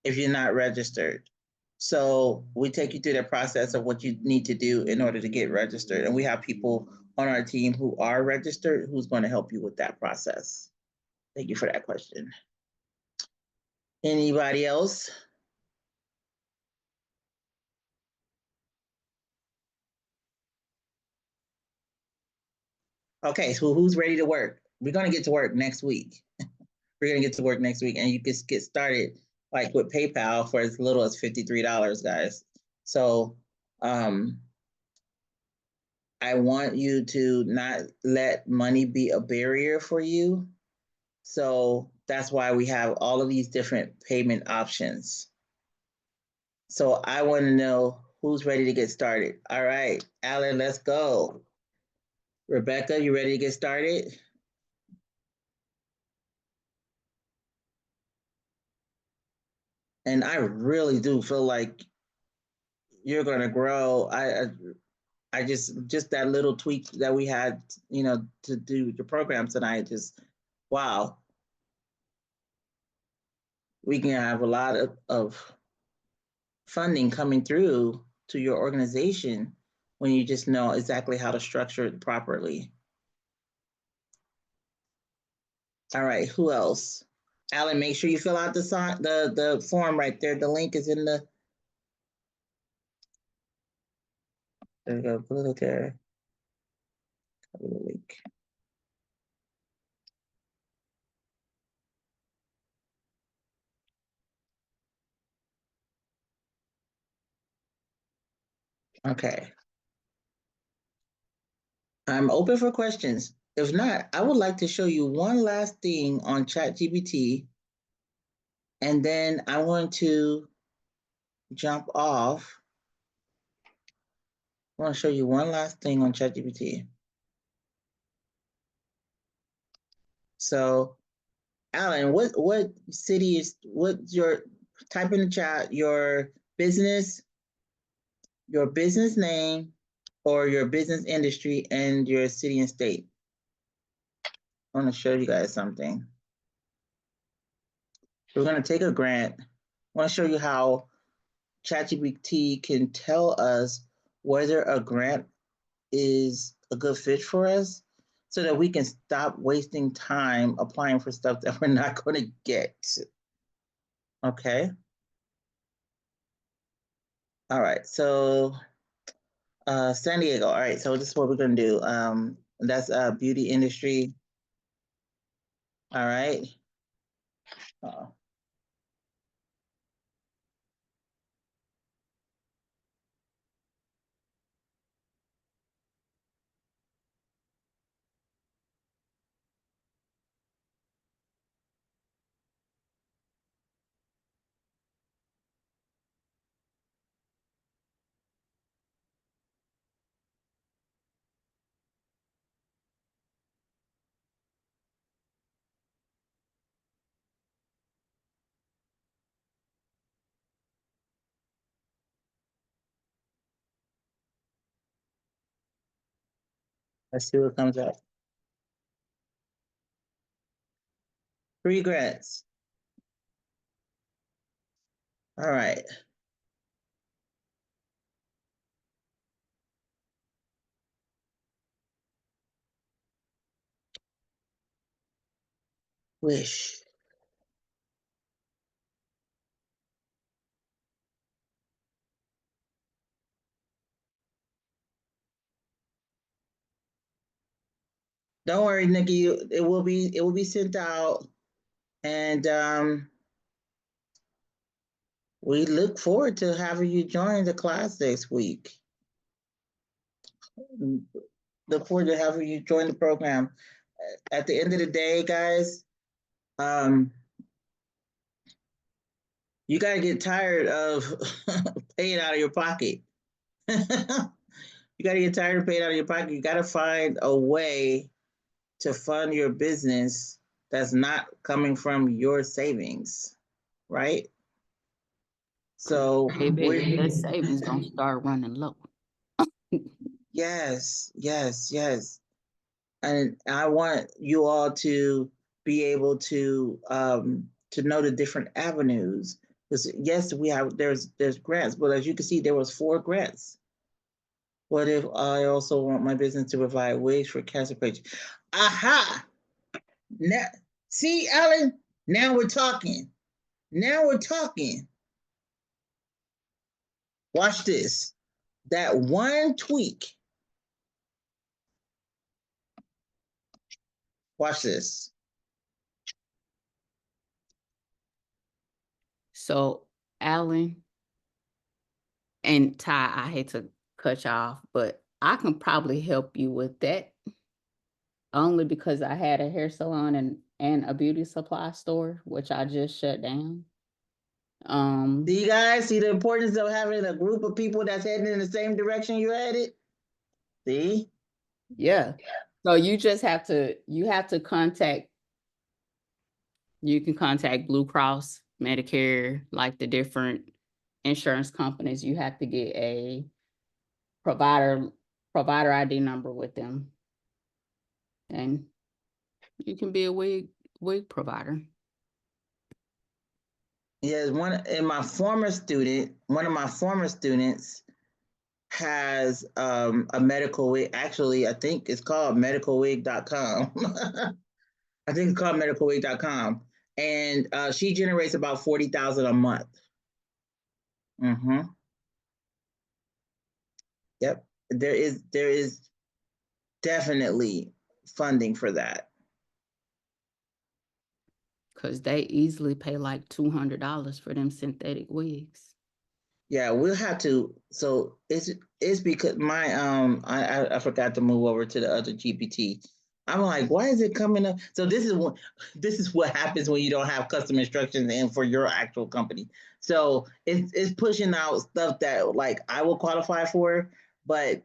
if you're not registered. So we take you through the process of what you need to do in order to get registered. And we have people on our team who are registered who's going to help you with that process. Thank you for that question. Anybody else? Okay, so who's ready to work? We're going to get to work next week. We're going to get to work next week, and you can get started like with PayPal for as little as $53, guys. So I want you to not let money be a barrier for you. So that's why we have all of these different payment options. So I want to know who's ready to get started. All right, Alan, let's go. Rebecca, you ready to get started? And I really do feel like you're gonna grow. I just that little tweak that we had, to do your program tonight. Just wow, we can have a lot of funding coming through to your organization when you just know exactly how to structure it properly. All right, who else? Alan, make sure you fill out the form right there. The link is in the. There you go. Put it there. Copy the link. Okay. I'm open for questions. If not, I would like to show you one last thing on ChatGPT, and then I want to jump off. I want to show you one last thing on ChatGPT. So, Alan, what city is what's your type in the chat your business name, or your business industry, and your city and state. I want to show you guys something. We're going to take a grant. I want to show you how ChatGPT can tell us whether a grant is a good fit for us so that we can stop wasting time applying for stuff that we're not going to get. Okay. All right. So, San Diego. All right. So this is what we're going to do. That's beauty industry. All right. Let's see what comes up. Regrets. All right. Wish. Don't worry, Nikki. It will be sent out, and we look forward to having you join the class next week. Look forward to having you join the program. At the end of the day, guys, um, you gotta get tired of paying out of your pocket. You gotta get tired of paying out of your pocket. You gotta find a way to fund your business that's not coming from your savings, right? So Baby, that savings gonna start running low. yes, yes, yes. And I want you all to be able to know the different avenues. Because yes, there's grants, but as you can see, there was 4 grants. What if I also want my business to provide wigs for cancer patients? Aha! Now, see, Alan, now we're talking. Now we're talking. Watch this. That one tweak. Watch this. So, Alan and Ty, I hate to cut you off, but I can probably help you with that. Only because I had a hair salon and a beauty supply store, which I just shut down. Do you guys see the importance of having a group of people that's heading in the same direction you're headed? See? Yeah. So you just have to, you can contact Blue Cross, Medicare, like the different insurance companies. You have to get a provider ID number with them. And you can be a wig provider. Yes, one of my former students has a medical wig. Actually, I think it's called medicalwig.com. I think it's called medicalwig.com. And she generates about 40,000 a month. Mm-hmm. Yep. There is definitely funding for that. Because they easily pay like $200 for them synthetic wigs. Yeah, we'll have to. So it's because my I forgot to move over to the other GPT. I'm like, why is it coming up? So this is what happens when you don't have custom instructions in for your actual company. So it's pushing out stuff that like I will qualify for, but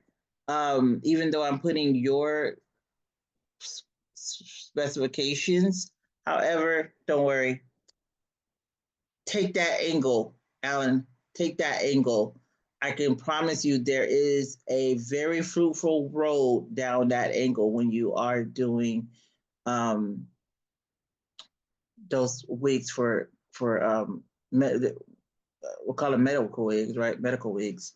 even though I'm putting your specifications, however, don't worry, take that angle, Alan. Take that angle. I can promise you there is a very fruitful road down that angle when you are doing um, those wigs for we'll call it medical wigs, right? Medical wigs.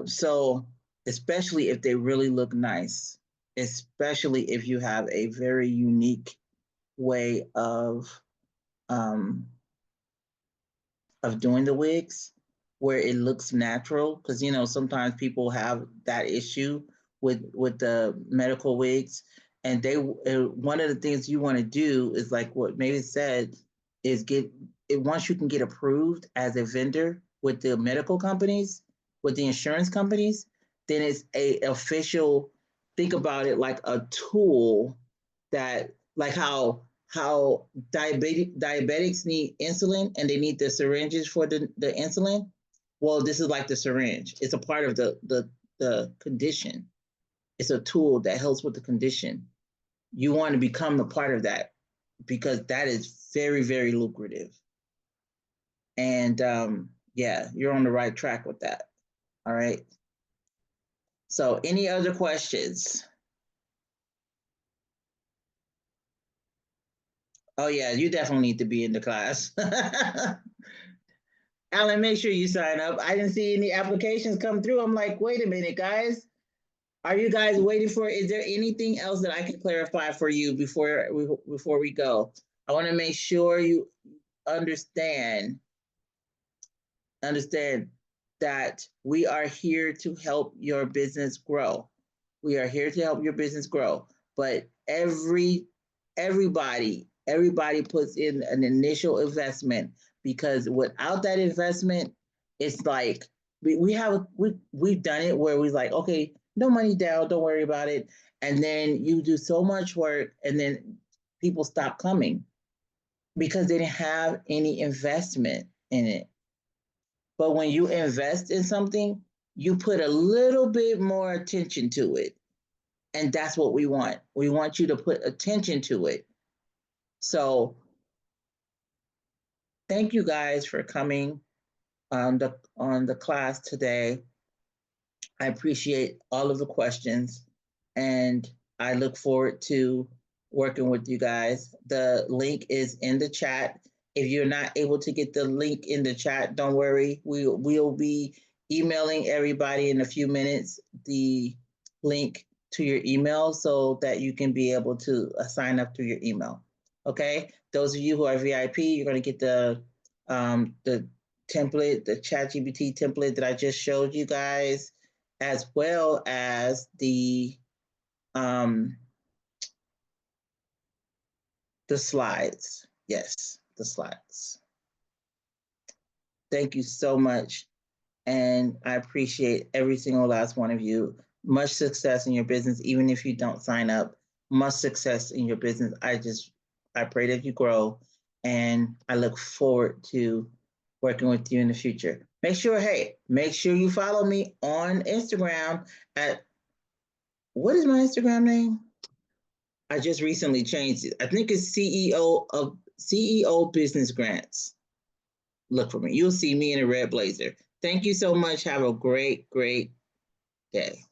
So especially if they really look nice, especially if you have a very unique way um, of doing the wigs where it looks natural, because sometimes people have that issue with the medical wigs, and they one of the things you want to do is like what Mavis said, is get it once you can get approved as a vendor with the medical companies, with the insurance companies, then it's a official, think about it like a tool that, like how diabetics need insulin and they need the syringes for the insulin. Well, this is like the syringe. It's a part of the condition. It's a tool that helps with the condition. You want to become a part of that because that is very, very lucrative. And yeah, you're on the right track with that. All right. So any other questions? Oh yeah, you definitely need to be in the class. Alan, make sure you sign up. I didn't see any applications come through. I'm like, wait a minute, guys. Are you guys waiting for? Is there anything else that I can clarify for you before we go? I want to make sure you understand understand that we are here to help your business grow. We are here to help your business grow. But everybody puts in an initial investment, because without that investment, it's like we've done it where we're like, okay, no money down, don't worry about it. And then you do so much work and then people stop coming because they didn't have any investment in it. But when you invest in something, you put a little bit more attention to it. And that's what we want. We want you to put attention to it. So thank you guys for coming on the class today. I appreciate all of the questions, and I look forward to working with you guys. The link is in the chat. If you're not able to get the link in the chat, don't worry. We'll be emailing everybody in a few minutes the link to your email so that you can be able to sign up through your email. Okay. Those of you who are VIP, you're going to get the template, the ChatGPT template that I just showed you guys, as well as um, the slides. Yes, the slides. Thank you so much. And I appreciate every single last one of you. Much success in your business, even if you don't sign up. Much success in your business. I pray that you grow, and I look forward to working with you in the future. Make sure you follow me on Instagram at What is my Instagram name? I just recently changed it. I think it's CEO Business Grants. Look for me. You'll see me in a red blazer. Thank you so much. Have a great, great day.